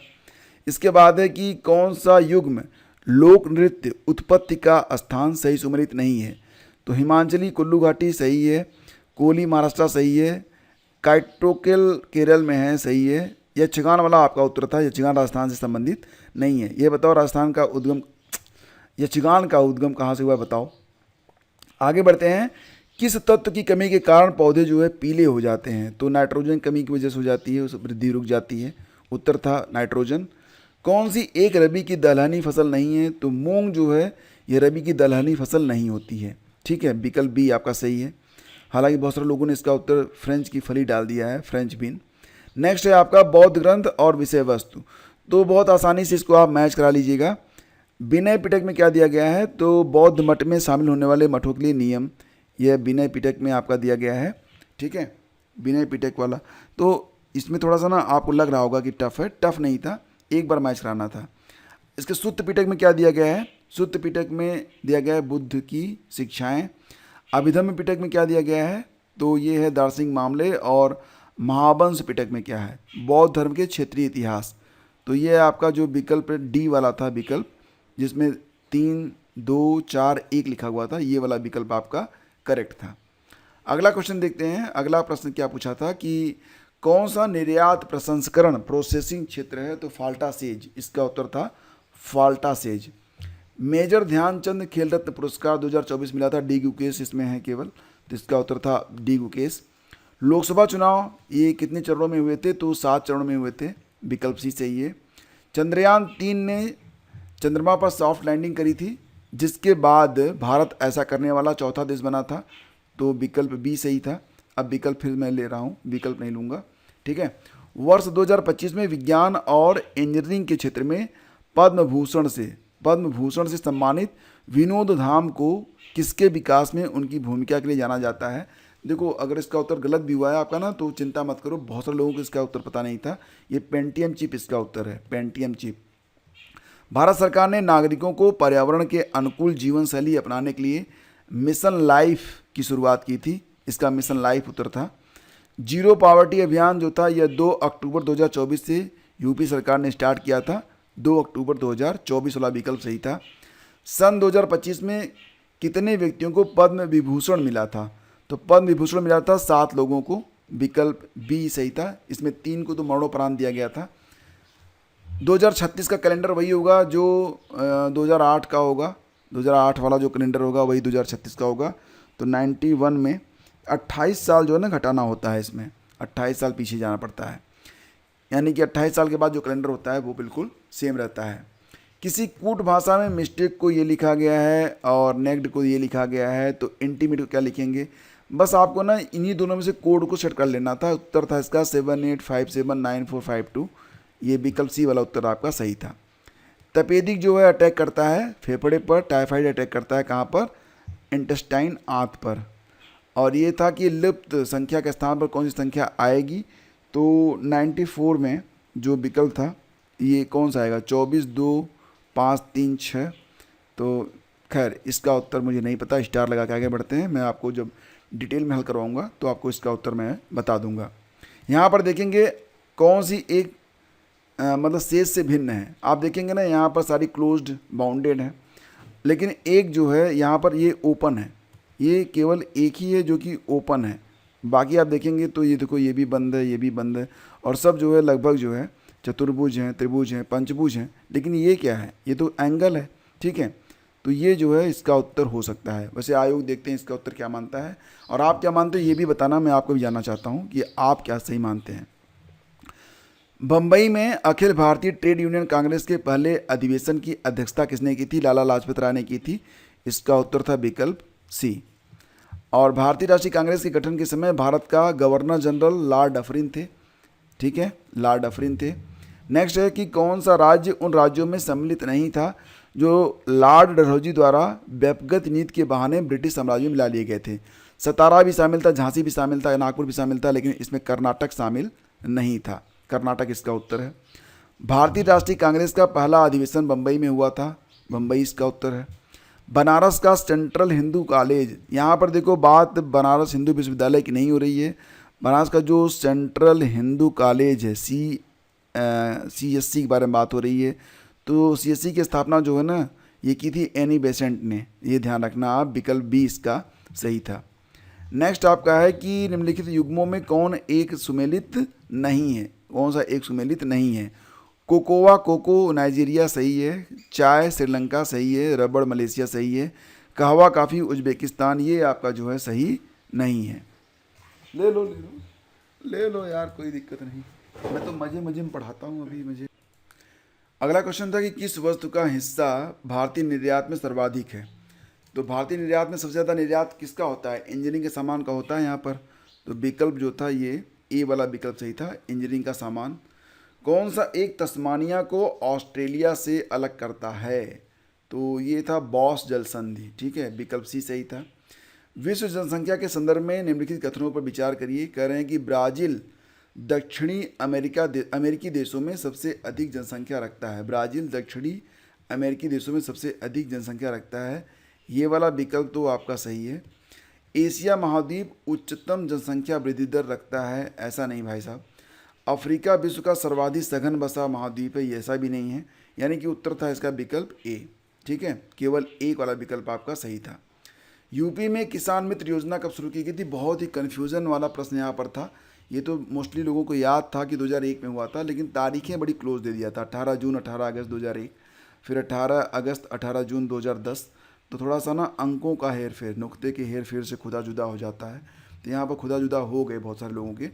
इसके बाद है कि कौन सा युग्म लोक नृत्य उत्पत्ति का स्थान सही सुमेलित नहीं है? तो हिमाचली कुल्लू घाटी सही है, कोली महाराष्ट्र सही है, काइटोकेल केरल में है सही है, यक्षगान वाला आपका उत्तर था। यक्षगान राजस्थान से संबंधित नहीं है। ये बताओ राजस्थान का उद्गम, यक्षगान का उद्गम कहाँ से हुआ बताओ। आगे बढ़ते हैं। किस तत्व की कमी के कारण पौधे जो है पीले हो जाते हैं? तो नाइट्रोजन कमी की वजह से हो जाती है, उस वृद्धि रुक जाती है। उत्तर था नाइट्रोजन। कौन सी एक रबी की दलहनी फसल नहीं है? तो मूंग जो है ये रबी की दलहनी फसल नहीं होती है, ठीक है, विकल्प बी आपका सही है। हालांकि बहुत सारे लोगों ने इसका उत्तर फ्रेंच की फली डाल दिया है, फ्रेंच बीन। नेक्स्ट है आपका बौद्ध ग्रंथ और विषय वस्तु। तो बहुत आसानी से इसको आप मैच करा लीजिएगा। विनय पिटक में क्या दिया गया है? तो बौद्ध मठ में शामिल होने वाले मठों के लिए नियम, यह विनय पिटक में आपका दिया गया है, ठीक है, विनय पिटक वाला। तो इसमें थोड़ा सा ना आपको लग रहा होगा कि टफ है, टफ नहीं था, एक बार मैच कराना था। इसके सुत्त पिटक में क्या दिया गया है? सुत्त पिटक में दिया गया है बुद्ध की शिक्षाएं। अभिधम्म पिटक में क्या दिया गया है? तो ये है दार्शनिक मामले। और महावंश पिटक में क्या है? बौद्ध धर्म के क्षेत्रीय इतिहास। तो ये आपका जो विकल्प डी वाला था, विकल्प जिसमें 3 2 4 1 लिखा हुआ था, ये वाला विकल्प आपका करेक्ट था। अगला क्वेश्चन देखते हैं। अगला प्रश्न क्या पूछा था कि कौन सा निर्यात प्रसंस्करण प्रोसेसिंग क्षेत्र है? तो फाल्टा सेज, इसका उत्तर था फाल्टा सेज। मेजर ध्यानचंद खेल रत्न पुरस्कार 2024 मिला था, डी गुकेश इसमें है केवल, तो इसका उत्तर था डी गुकेश। लोकसभा चुनाव ये कितने चरणों में हुए थे? तो 7 चरणों में हुए थे, विकल्प सी सही है। चंद्रयान 3 ने चंद्रमा पर सॉफ्ट लैंडिंग करी थी, जिसके बाद भारत ऐसा करने वाला चौथा देश बना था, तो विकल्प बी सही था। अब विकल्प फिर मैं ले रहा हूँ, विकल्प नहीं लूँगा, ठीक है। वर्ष 2025 में विज्ञान और इंजीनियरिंग के क्षेत्र में पद्म भूषण से सम्मानित विनोद धाम को किसके विकास में उनकी भूमिका के लिए जाना जाता है? देखो, अगर इसका उत्तर गलत भी हुआ है आपका ना, तो चिंता मत करो, बहुत सारे लोगों को इसका उत्तर पता नहीं था। ये पेंटियम चिप इसका उत्तर है, पेंटियम चिप। भारत सरकार ने नागरिकों को पर्यावरण के अनुकूल जीवन शैली अपनाने के लिए मिशन लाइफ की शुरुआत की थी, इसका मिशन लाइफ उत्तर था। जीरो पावर्टी अभियान जो था यह 2 अक्टूबर 2024 से यूपी सरकार ने स्टार्ट किया था, 2 अक्टूबर 2024 वाला विकल्प सही था। सन 2025 में कितने व्यक्तियों को पद्म विभूषण मिला था? तो पद्म विभूषण मिला था 7 लोगों को, विकल्प बी सही था। इसमें 3 को तो मरणोपरांत दिया गया था। 2036 का कैलेंडर वही होगा जो 2008 का होगा, 2008 वाला जो कैलेंडर होगा वही 2036 का होगा। तो 91 में 28 साल जो है ना घटाना होता है, इसमें 28 साल पीछे जाना पड़ता है, यानी कि 28 साल के बाद जो कैलेंडर होता है वो बिल्कुल सेम रहता है। किसी कूट भाषा में मिस्टेक को ये लिखा गया है और नेक्ड को ये लिखा गया है, तो इंटीमेट को क्या लिखेंगे? बस आपको ना इन्हीं दोनों में से कोड को सेट कर लेना था। उत्तर था इसका 78579452, ये विकल्प सी वाला उत्तर आपका सही था। तपेदिक जो है अटैक करता है फेफड़े पर, टाइफाइड अटैक करता है कहाँ पर? इंटेस्टाइन आंत पर। और ये था कि लुप्त संख्या के स्थान पर कौन सी संख्या आएगी। तो 94 में जो विकल्प था ये कौन सा आएगा, 24 2 5 3 6। तो खैर इसका उत्तर मुझे नहीं पता, स्टार लगा के आगे बढ़ते हैं। मैं आपको जब डिटेल में हल करवाऊंगा तो आपको इसका उत्तर मैं बता दूंगा। यहाँ पर देखेंगे कौन सी एक मतलब शेष से भिन्न है। आप देखेंगे ना यहाँ पर सारी क्लोज्ड बाउंडेड है, लेकिन एक जो है यहाँ पर ये ओपन है, ये केवल एक ही है जो कि ओपन है। बाकी आप देखेंगे तो ये देखो ये भी बंद है, ये भी बंद है, और सब जो है लगभग जो है चतुर्भुज हैं, त्रिभुज हैं, पंचभुज हैं। लेकिन ये क्या है, ये तो एंगल है, ठीक है। तो ये जो है इसका उत्तर हो सकता है। वैसे आयोग देखते हैं इसका उत्तर क्या मानता है, और आप क्या मानते हो ये भी बताना, मैं आपको भी जानना चाहता हूँ कि आप क्या सही मानते हैं। बम्बई में अखिल भारतीय ट्रेड यूनियन कांग्रेस के पहले अधिवेशन की अध्यक्षता किसने की थी, लाला लाजपत राय ने की थी। इसका उत्तर था विकल्प सी। और भारतीय राष्ट्रीय कांग्रेस के गठन के समय भारत का गवर्नर जनरल लॉर्ड डफरिन थे, ठीक है, लॉर्ड डफरिन थे। नेक्स्ट है कि कौन सा राज्य उन राज्यों में सम्मिलित नहीं था जो लॉर्ड डलहौजी द्वारा व्यक्तिगत नीति के बहाने ब्रिटिश साम्राज्य में मिला लिए गए थे। सतारा भी शामिल था, झांसी भी शामिल था, नागपुर भी शामिल था, लेकिन इसमें कर्नाटक शामिल नहीं था। कर्नाटक इसका उत्तर है। भारतीय राष्ट्रीय कांग्रेस का पहला अधिवेशन बम्बई में हुआ था, बम्बई इसका उत्तर है। बनारस का सेंट्रल हिंदू कॉलेज, यहाँ पर देखो बात बनारस हिंदू विश्वविद्यालय की नहीं हो रही है। बनारस का जो सेंट्रल हिंदू कॉलेज है CSC के बारे में बात हो रही है। तो CSC की स्थापना जो है ना ये की थी एनी बेसेंट ने, ये ध्यान रखना आप, विकल्प बी इसका सही था। नेक्स्ट आपका है कि निम्नलिखित युग्मों में कौन एक सुमेलित नहीं है, कौन सा एक सुमेलित नहीं है। कोकोआ कोको नाइजीरिया सही है, चाय श्रीलंका सही है, रबड़ मलेशिया सही है, कहवा काफ़ी उज्बेकिस्तान ये आपका जो है सही नहीं है। ले लो ले लो ले लो यार, कोई दिक्कत नहीं, मैं तो मजे मजे में पढ़ाता हूँ अभी मुझे। अगला क्वेश्चन था कि किस वस्तु का हिस्सा भारतीय निर्यात में सर्वाधिक है। तो भारतीय निर्यात में सबसे ज़्यादा निर्यात किसका होता है, इंजीनियरिंग के सामान का होता है यहाँ पर। तो विकल्प जो था ये ए वाला विकल्प सही था, इंजीनियरिंग का सामान। कौन सा एक तस्मानिया को ऑस्ट्रेलिया से अलग करता है, तो ये था बॉस जल संधि, ठीक है, विकल्प सी सही था। विश्व जनसंख्या के संदर्भ में निम्नलिखित कथनों पर विचार करिए। कह रहे हैं कि ब्राज़ील दक्षिणी अमेरिकी देशों में सबसे अधिक जनसंख्या रखता है। ब्राज़ील दक्षिणी अमेरिकी देशों में सबसे अधिक जनसंख्या रखता है, ये वाला विकल्प तो आपका सही है। एशिया महाद्वीप उच्चतम जनसंख्या वृद्धि दर रखता है, ऐसा नहीं भाई साहब। अफ्रीका विश्व का सर्वाधिक सघन बसा महाद्वीप है, ये ऐसा भी नहीं है, यानी कि उत्तर था इसका विकल्प ए, ठीक है, केवल एक वाला विकल्प आपका सही था। यूपी में किसान मित्र योजना कब शुरू की गई थी, बहुत ही कन्फ्यूज़न वाला प्रश्न यहाँ पर था। ये तो मोस्टली लोगों को याद था कि 2001 में हुआ था, लेकिन तारीखें बड़ी क्लोज दे दिया था, 18 जून 18 अगस्त 2001, फिर 18 अगस्त 18 जून 2010। तो थोड़ा सा ना अंकों का हेर फेर, नुक्ते के हेर फेर से खुदा जुदा हो जाता है। तो यहाँ पर खुदा जुदा हो गए बहुत सारे लोगों के।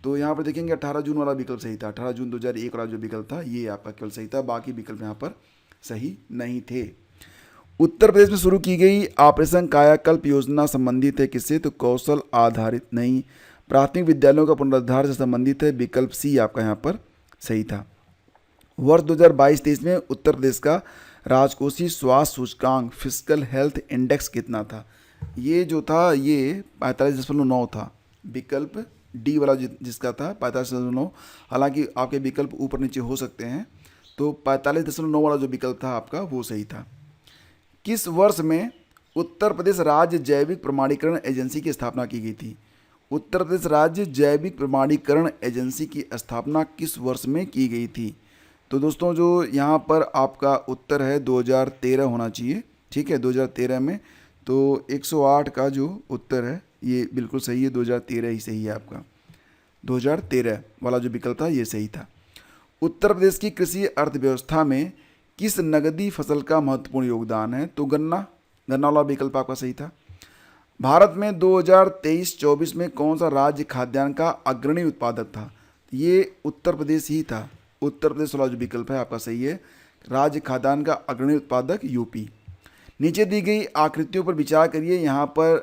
तो यहाँ पर देखेंगे 18 जून वाला विकल्प सही था, 18 जून 2001 वाला जो विकल्प था ये आपका केवल सही था, बाकी विकल्प यहाँ पर सही नहीं थे। उत्तर प्रदेश में शुरू की गई ऑपरेशन कायाकल्प योजना संबंधित है किससे, तो कौशल आधारित नहीं, प्राथमिक विद्यालयों का पुनरुद्धार से संबंधित है, विकल्प सी आपका यहाँ पर सही था। वर्ष 2022-23 में उत्तर प्रदेश का राजकोषीय स्वास्थ्य सूचकांक फिजिकल हेल्थ इंडेक्स कितना था, ये जो था ये 45.9 था, विकल्प डी वाला जिसका था 45.9। हालांकि आपके विकल्प ऊपर नीचे हो सकते हैं, तो 45.9 वाला जो विकल्प था आपका वो सही था। किस वर्ष में उत्तर प्रदेश राज्य जैविक प्रमाणीकरण एजेंसी की स्थापना की गई थी। उत्तर प्रदेश राज्य जैविक प्रमाणीकरण एजेंसी की स्थापना किस वर्ष में की गई थी। तो दोस्तों जो यहाँ पर आपका उत्तर है 2013 होना चाहिए, ठीक है, 2013 में। तो 108 का जो उत्तर है ये बिल्कुल सही है, 2013 ही सही है आपका, 2013 वाला जो विकल्प था ये सही था। उत्तर प्रदेश की कृषि अर्थव्यवस्था में किस नगदी फसल का महत्वपूर्ण योगदान है, तो गन्ना वाला विकल्प आपका सही था। भारत में 2023-24 में कौन सा राज्य खाद्यान्न का अग्रणी उत्पादक था, ये उत्तर प्रदेश ही था, उत्तर प्रदेश वाला जो विकल्प है आपका सही है, राज्य खाद्यान्न का अग्रणी उत्पादक यूपी। नीचे दी गई आकृतियों पर विचार करिए, यहाँ पर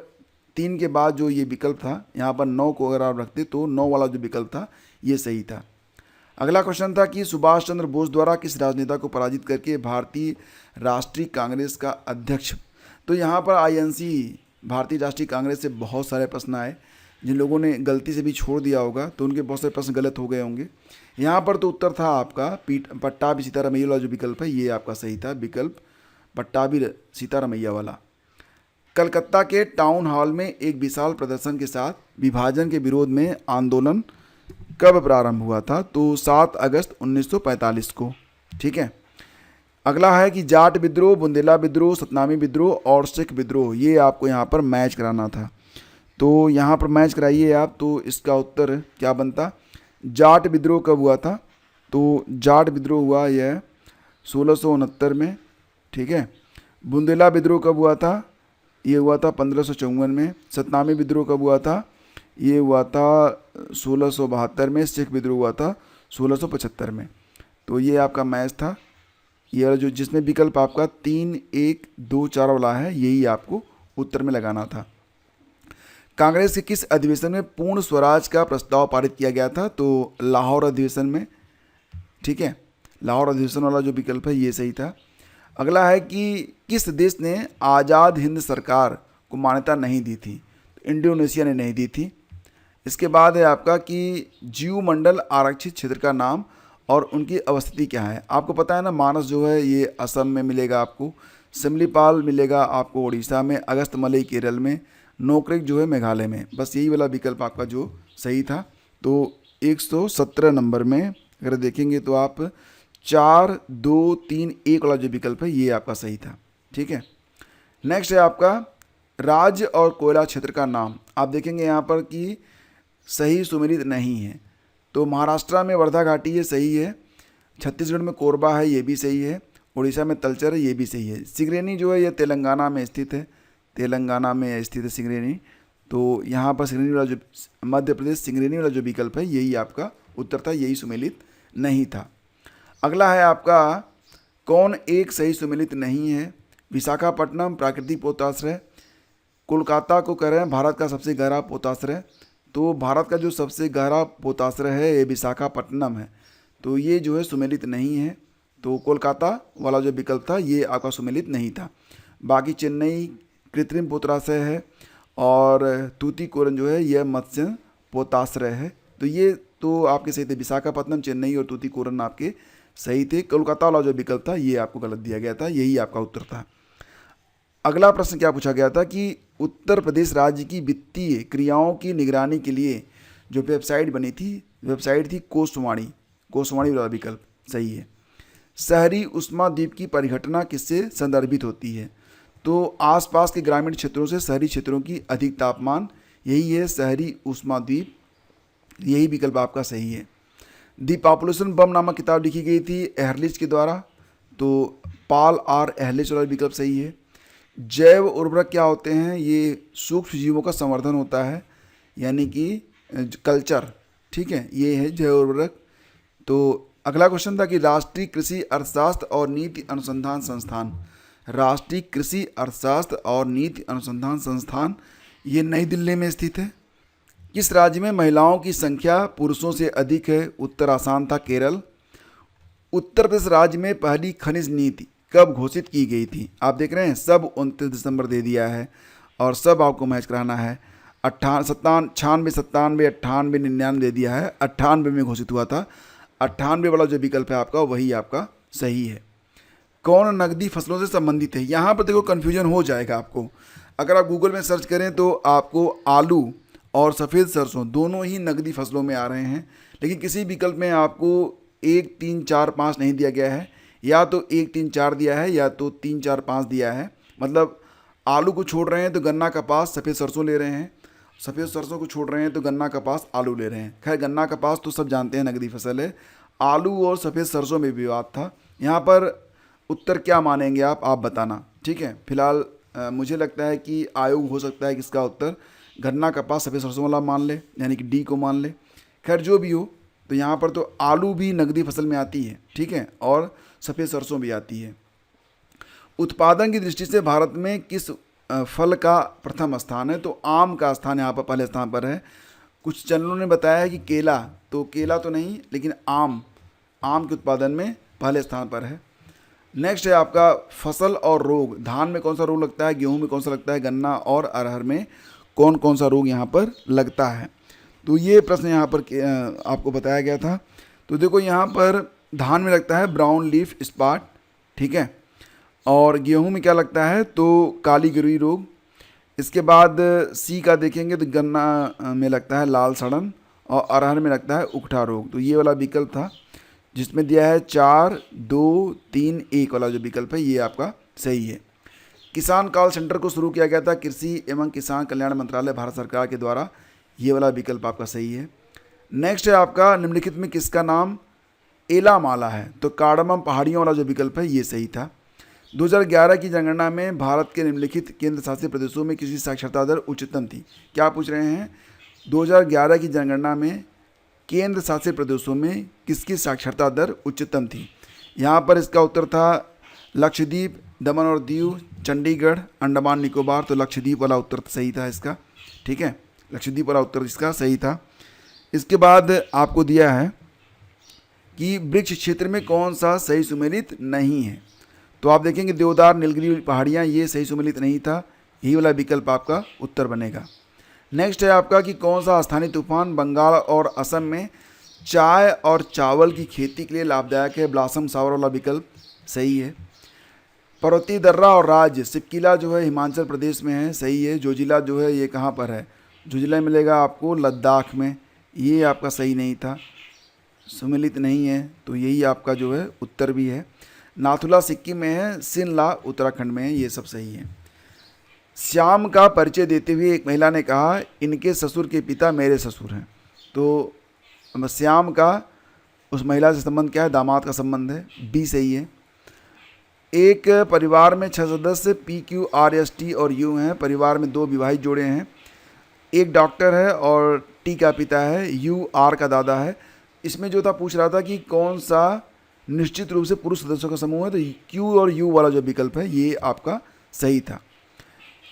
3 के बाद जो ये विकल्प था यहाँ पर 9 को अगर आप रखते तो 9 वाला जो विकल्प था ये सही था। अगला क्वेश्चन था कि सुभाष चंद्र बोस द्वारा किस राजनेता को पराजित करके भारतीय राष्ट्रीय कांग्रेस का अध्यक्ष, तो यहाँ पर INC भारतीय राष्ट्रीय कांग्रेस से बहुत सारे प्रश्न आए, जिन लोगों ने गलती से भी छोड़ दिया होगा तो उनके बहुत सारे प्रश्न गलत हो गए होंगे। यहाँ पर तो उत्तर था आपका पट्टाभी सीतारमैया वाला जो विकल्प है ये आपका सही था, विकल्प पट्टाभी सीतारमैया वाला। कलकत्ता के टाउन हॉल में एक विशाल प्रदर्शन के साथ विभाजन के विरोध में आंदोलन कब प्रारंभ हुआ था? तो 7 अगस्त 1945 को। ठीक है। अगला है कि जाट विद्रोह, बुंदेला विद्रोह, सतनामी विद्रोह और सिख विद्रोह, ये आपको यहाँ पर मैच कराना था। तो यहाँ पर मैच कराइए आप, तो इसका उत्तर क्या बनता? जाट विद्रोह कब हुआ था? तो जाट विद्रोह हुआ यह 1669 में। ठीक है। बुंदेला विद्रोह कब हुआ था? ये हुआ था 1554 में। सतनामी विद्रोह कब हुआ था? ये हुआ था 1672 में। सिख विद्रोह हुआ था 1675 में। तो ये आपका मैच था। ये जो जिसमें विकल्प आपका 3, 1, 2, 4 वाला है, यही आपको उत्तर में लगाना था। कांग्रेस के किस अधिवेशन में पूर्ण स्वराज का प्रस्ताव पारित किया गया था? तो लाहौर अधिवेशन में। ठीक है। लाहौर अधिवेशन वाला जो विकल्प है ये सही था। अगला है कि किस देश ने आज़ाद हिंद सरकार को मान्यता नहीं दी थी? तो इंडोनेशिया ने नहीं दी थी। इसके बाद है आपका कि जीवमंडल आरक्षित क्षेत्र का नाम और उनकी अवस्थिति क्या है? आपको पता है ना, मानस जो है ये असम में मिलेगा आपको, सिमलीपाल मिलेगा आपको उड़ीसा में, अगस्तमलई केरल में, नोकरेक जो है मेघालय में। बस यही वाला विकल्प आपका जो सही था। तो 117 नंबर में अगर देखेंगे तो आप 4, 2, 3, 1 वाला जो विकल्प है ये आपका सही था। ठीक है। नेक्स्ट है आपका राज्य और कोयला क्षेत्र का नाम। आप देखेंगे यहाँ पर कि सही सुमेलित नहीं है। तो महाराष्ट्र में वर्धा घाटी ये सही है, छत्तीसगढ़ में कोरबा है ये भी सही है, उड़ीसा में तलचर है ये भी सही है। सिंगरेनी जो है ये तेलंगाना में स्थित है, तेलंगाना में स्थित है सिंगरेनी। तो यहाँ पर सिंगरेनी वाला जो मध्य प्रदेश सिंगरेनी वाला जो विकल्प है यही आपका उत्तर था, यही सुमेलित नहीं था। अगला है आपका कौन एक सही सुमेलित नहीं है? विशाखापट्टनम प्राकृतिक पोताश्रय, कोलकाता को कह रहे हैं भारत का सबसे गहरा पोताश्रय। तो भारत का जो सबसे गहरा पोताश्रय है ये विशाखापट्टनम है, तो ये जो है सुमेलित नहीं है। तो कोलकाता वाला जो विकल्प था ये आपका सुमेलित नहीं था। बाकी चेन्नई कृत्रिम पोताश्रय है और तूतीकोरन जो है यह मत्स्य पोताश्रय है। तो ये तो आपके सही थे, विशाखापट्टनम, चेन्नई और तूतीकोरन आपके सही थे। कोलकाता वाला जो विकल्प था ये आपको गलत दिया गया था, यही आपका उत्तर था। अगला प्रश्न क्या पूछा गया था कि उत्तर प्रदेश राज्य की वित्तीय क्रियाओं की निगरानी के लिए जो वेबसाइट बनी थी, वेबसाइट थी कोषवाणी, कोषवाणी वाला विकल्प सही है। शहरी उष्मा द्वीप की परिघटना किससे संदर्भित होती है? तो आसपास के ग्रामीण क्षेत्रों से शहरी क्षेत्रों की अधिक तापमान, यही है शहरी उष्मा द्वीप, यही विकल्प आपका सही है। दी पॉपुलेशन बम नामक किताब लिखी गई थी एहरलिच के द्वारा, तो पॉल आर एहरलिच वाला विकल्प सही है। जैव उर्वरक क्या होते हैं? ये सूक्ष्म जीवों का संवर्धन होता है, यानी कि कल्चर। ठीक है, ये है जैव उर्वरक। तो अगला क्वेश्चन था कि राष्ट्रीय कृषि अर्थशास्त्र और नीति अनुसंधान संस्थान, राष्ट्रीय कृषि अर्थशास्त्र और नीति अनुसंधान संस्थान ये नई दिल्ली में स्थित है। किस राज्य में महिलाओं की संख्या पुरुषों से अधिक है? उत्तर आसान था, केरल। उत्तर प्रदेश राज्य में पहली खनिज नीति कब घोषित की गई थी? आप देख रहे हैं सब 29 दिसंबर दे दिया है और सब आपको मैच कराना है। 96, 97, 98, 99 दे दिया है। 98 में घोषित हुआ था। 98 वाला जो विकल्प है आपका वही आपका सही है। कौन नकदी फसलों से संबंधित है? यहाँ पर देखो कन्फ्यूजन हो जाएगा आपको। अगर आप गूगल में सर्च करें तो आपको आलू और सफ़ेद सरसों दोनों ही नकदी फसलों में आ रहे हैं, लेकिन किसी विकल्प में आपको 1, 3, 4, 5 नहीं दिया गया है। या तो 1, 3, 4 दिया है या तो 3, 4, 5 दिया है। मतलब आलू को छोड़ रहे हैं तो गन्ना कपास सफ़ेद सरसों ले रहे हैं, सफ़ेद सरसों को छोड़ रहे हैं तो गन्ना कपास आलू ले रहे हैं। खैर गन्ना कपास तो सब जानते हैं नकदी फसल है, आलू और सफ़ेद सरसों में विवाद था। यहाँ पर उत्तर क्या मानेंगे आप बताना। ठीक है, फिलहाल मुझे लगता है कि आयोग हो सकता है कि इसका उत्तर गन्ना कपास सफ़ेद सरसों वाला मान ले, यानी कि डी को मान ले। खैर जो भी हो, तो यहाँ पर तो आलू भी नकदी फसल में आती है, ठीक है, और सफ़ेद सरसों भी आती है। उत्पादन की दृष्टि से भारत में किस फल का प्रथम स्थान है? तो आम का स्थान यहाँ पर पहले स्थान पर है। कुछ चैनलों ने बताया है कि केला, तो केला तो नहीं, लेकिन आम के उत्पादन में पहले स्थान पर है। नेक्स्ट है आपका फसल और रोग। धान में कौन सा रोग लगता है, गेहूं में कौन सा लगता है, गन्ना और अरहर में कौन कौन सा रोग यहाँ पर लगता है। तो ये प्रश्न यहाँ पर आपको बताया गया था। तो देखो यहाँ पर धान में लगता है ब्राउन लीफ स्पॉट, ठीक है। और गेहूं में क्या लगता है, तो काली गिरवी रोग। इसके बाद सी का देखेंगे तो गन्ना में लगता है लाल सड़न और अरहर में लगता है उकठा रोग। तो ये वाला विकल्प था जिसमें दिया है 4, 2, 3, 1 वाला जो विकल्प है ये आपका सही है। किसान कॉल सेंटर को शुरू किया गया था कृषि एवं किसान कल्याण मंत्रालय भारत सरकार के द्वारा। ये वाला विकल्प आपका सही है। नेक्स्ट है आपका निम्नलिखित में किसका नाम एलामाला है, तो कार्डमम पहाड़ियों वाला जो विकल्प है ये सही था। 2011 की जनगणना में भारत के निम्नलिखित केंद्र शासित प्रदेशों में किसकी साक्षरता दर उच्चतम थी। क्या पूछ रहे हैं, 2011 की जनगणना में केंद्र शासित प्रदेशों में किसकी साक्षरता दर उच्चतम थी। यहाँ पर इसका उत्तर था लक्षद्वीप, दमन और दीव, चंडीगढ़, अंडमान निकोबार। तो लक्षद्वीप वाला उत्तर सही था इसका, ठीक है, लक्षद्वीप वाला उत्तर इसका सही था। इसके बाद आपको दिया है कि वृक्ष क्षेत्र में कौन सा सही सुमेलित नहीं है। तो आप देखेंगे देवदार, नीलगिरी पहाड़ियाँ ये सही सुमेलित नहीं था, यही वाला विकल्प आपका उत्तर बनेगा। नेक्स्ट है आपका कि कौन सा स्थानीय तूफान बंगाल और असम में चाय और चावल की खेती के लिए लाभदायक है। ब्लासम सावर वाला विकल्प सही है। पर्वतीय दर्रा और राज्य सिपकिला जो है हिमाचल प्रदेश में है, सही है। जोजिला जो है ये कहाँ पर है, जोजिला मिलेगा आपको लद्दाख में, ये आपका सही नहीं था, सुमेलित नहीं है, तो यही आपका जो है उत्तर भी है। नाथुला सिक्किम में है, शिमला उत्तराखंड में है, ये सब सही है। श्याम का परिचय देते हुए एक महिला ने कहा इनके ससुर के पिता मेरे ससुर हैं। तो श्याम का उस महिला से संबंध क्या है, दामाद का संबंध है, बी सही है। एक परिवार में 6 सदस्य PQRST और U हैं। परिवार में 2 विवाहित जोड़े हैं, एक डॉक्टर है और T का पिता है, UR का दादा है। इसमें जो था पूछ रहा था कि कौन सा निश्चित रूप से पुरुष सदस्यों का समूह है, तो Q और U वाला जो विकल्प है ये आपका सही था।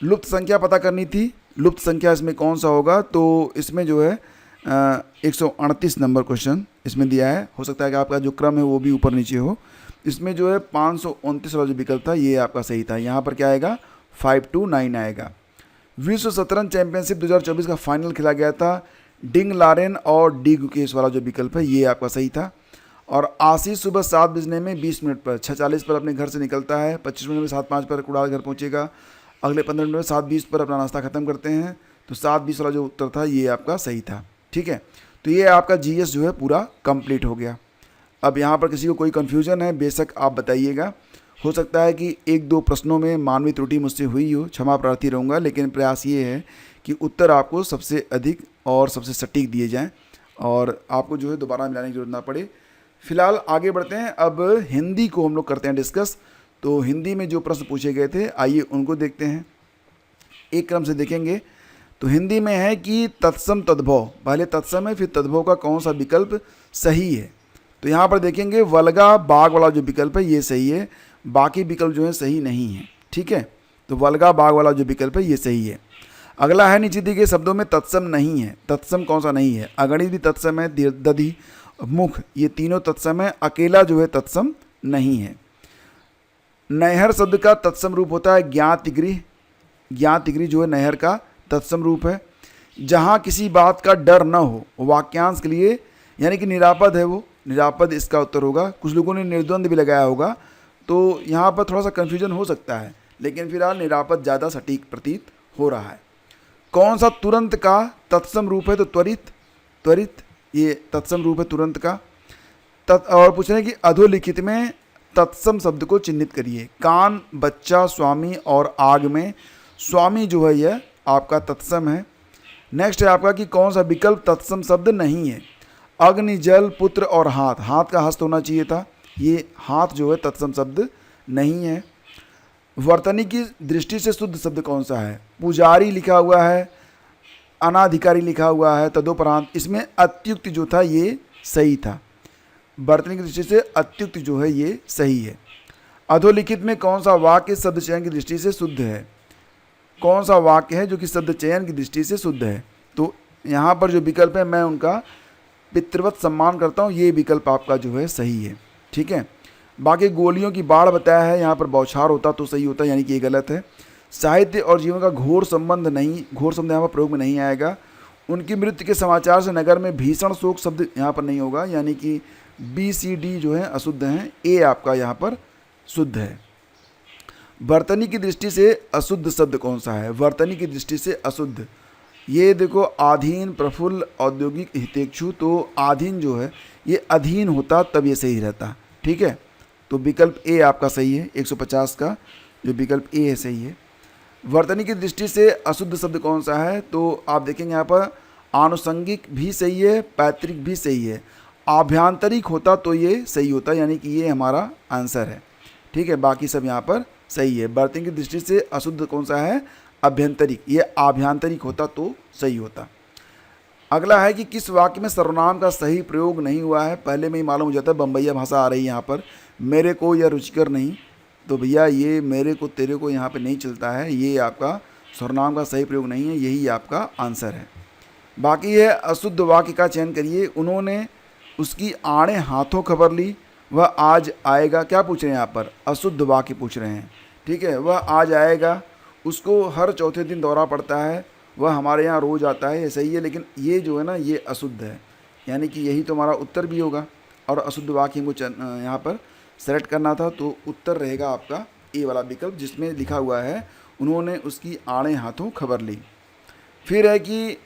लुप्त संख्या पता करनी थी, लुप्त संख्या इसमें कौन सा होगा, तो इसमें जो है 138 नंबर क्वेश्चन इसमें दिया है। हो सकता है कि आपका जो क्रम है वो भी ऊपर नीचे हो। इसमें जो है 529 वाला जो विकल्प था ये आपका सही था। यहाँ पर क्या आएगा, 529 आएगा। विश्व शतरंज चैंपियनशिप 2024 का फाइनल खेला गया था। डिंग लारेन और डी गुकेश वाला जो विकल्प है ये आपका सही था। और आशीष सुबह 7 बजने में 20 मिनट पर 6:40 पर अपने घर से निकलता है, 25 मिनट में 7:05 पर कुड़ाल घर पहुँचेगा, अगले 15 मिनट में 7:20 पर अपना नाश्ता खत्म करते हैं। तो 7:20 वाला जो उत्तर था ये आपका सही था, ठीक है। तो ये आपका GS जो है पूरा कंप्लीट हो गया। अब यहाँ पर किसी को कोई कन्फ्यूजन है बेशक आप बताइएगा। हो सकता है कि 1-2 प्रश्नों में मानवीय त्रुटि मुझसे हुई हो, क्षमा प्रार्थी रहूँगा, लेकिन प्रयास ये है कि उत्तर आपको सबसे अधिक और सबसे सटीक दिए जाएं और आपको जो है दोबारा मिलाने की जरूरत ना पड़े। फिलहाल आगे बढ़ते हैं, अब हिंदी को हम लोग करते हैं डिस्कस। तो हिंदी में जो प्रश्न पूछे गए थे आइए उनको देखते हैं, एक क्रम से देखेंगे। तो हिंदी में है कि तत्सम तद्भव, पहले तत्सम है फिर तद्भव का कौन सा विकल्प सही है। तो यहाँ पर देखेंगे वल्गा बाग वाला जो विकल्प है ये सही है, बाकी विकल्प जो है सही नहीं है, ठीक है। तो वल्गा बाग वाला जो विकल्प है ये सही है। अगला है नीचे दिए गए शब्दों में तत्सम नहीं है, तत्सम कौन सा नहीं है। अगणित भी तत्सम है, दधि, मुख ये तीनों तत्सम है, अकेला जो है तत्सम नहीं है। नहर शब्द का तत्सम रूप होता है ज्ञातगृह, ज्ञातगृह जो है नहर का तत्सम रूप है। जहाँ किसी बात का डर न हो वाक्यांश के लिए, यानी कि निरापद है वो, निरापद इसका उत्तर होगा। कुछ लोगों ने निर्द्वंद भी लगाया होगा, तो यहाँ पर थोड़ा सा कन्फ्यूजन हो सकता है, लेकिन फिलहाल निरापद ज़्यादा सटीक प्रतीत हो रहा है। कौन सा तुरंत का तत्सम रूप है, तो त्वरित, त्वरित ये तत्सम रूप है तुरंत का। और पूछ रहे हैं कि अधोलिखित में तत्सम शब्द को चिन्हित करिए। कान, बच्चा, स्वामी और आग में स्वामी जो है यह आपका तत्सम है। नेक्स्ट है आपका कि कौन सा विकल्प तत्सम शब्द नहीं है। अग्नि, जल, पुत्र और हाथ, हाथ का हस्त होना चाहिए था, ये हाथ जो है तत्सम शब्द नहीं है। वर्तनी की दृष्टि से शुद्ध शब्द कौन सा है। पुजारी लिखा हुआ है, अनाधिकारी लिखा हुआ है, तदोपरांत, इसमें अत्युक्त जो था ये सही था। वर्तनी की दृष्टि से अत्युक्त जो है ये सही है। अधोलिखित में कौन सा वाक्य शब्द चयन की दृष्टि से शुद्ध है, कौन सा वाक्य है जो कि शब्द चयन की दृष्टि से शुद्ध है। तो यहाँ पर जो विकल्प है मैं उनका पितृवत सम्मान करता हूँ, ये विकल्प आपका जो है सही है, ठीक है। बाकी गोलियों की बाढ़ बताया है, यहाँ पर बौछार होता तो सही होता, यानी कि ये गलत है। साहित्य और जीवन का घोर संबंध नहीं, घोर संबंध यहाँ पर प्रयोग में नहीं आएगा। उनकी मृत्यु के समाचार से नगर में भीषण शोक शब्द यहाँ पर नहीं होगा, यानी कि बी सी डी जो है अशुद्ध हैं, ए आपका यहाँ पर शुद्ध है। वर्तनी की दृष्टि से अशुद्ध शब्द कौन सा है? वर्तनी की दृष्टि से अशुद्ध, ये देखो आधीन, प्रफुल्ल, औद्योगिक, हितेक्षु, तो आधीन जो है ये अधीन होता तब ये सही रहता, ठीक है। तो विकल्प ए आपका सही है, 150 का जो विकल्प ए है सही है। वर्तनी की दृष्टि से अशुद्ध शब्द कौन सा है? तो आप देखेंगे यहाँ पर आनुषंगिक भी सही है, पैतृक भी सही है, आभ्यंतरिक होता तो ये सही होता, यानी कि ये हमारा आंसर है, ठीक है। बाकी सब यहाँ पर सही है। वर्तनी की दृष्टि से अशुद्ध कौन सा है? अभ्यंतरिक, ये आभ्यंतरिक होता तो सही होता। अगला है कि किस वाक्य में सर्वनाम का सही प्रयोग नहीं हुआ है? पहले में ही मालूम हो जाता है, बम्बैया भाषा आ रही है यहाँ पर, मेरे को या रुचिकर नहीं, तो भैया ये मेरे को तेरे को यहाँ पे नहीं चलता है, ये आपका सर्वनाम का सही प्रयोग नहीं है, यही आपका आंसर है। बाकी है अशुद्ध वाक्य का चयन करिए। उन्होंने उसकी आड़े हाथों खबर ली, वह आज आएगा, क्या पूछ रहे हैं यहाँ पर? अशुद्ध वाक्य पूछ रहे हैं, ठीक है। वह आज आएगा, उसको हर चौथे दिन दौरा पड़ता है, वह हमारे यहाँ रोज़ आता है, ये सही है, लेकिन ये जो है ना ये अशुद्ध है, यानी कि यही तो हमारा उत्तर भी होगा। और अशुद्ध वाक्य हमको यहाँ पर सेलेक्ट करना था, तो उत्तर रहेगा आपका ए वाला विकल्प, जिसमें लिखा हुआ है उन्होंने उसकी आड़े हाथों खबर ली। फिर है कि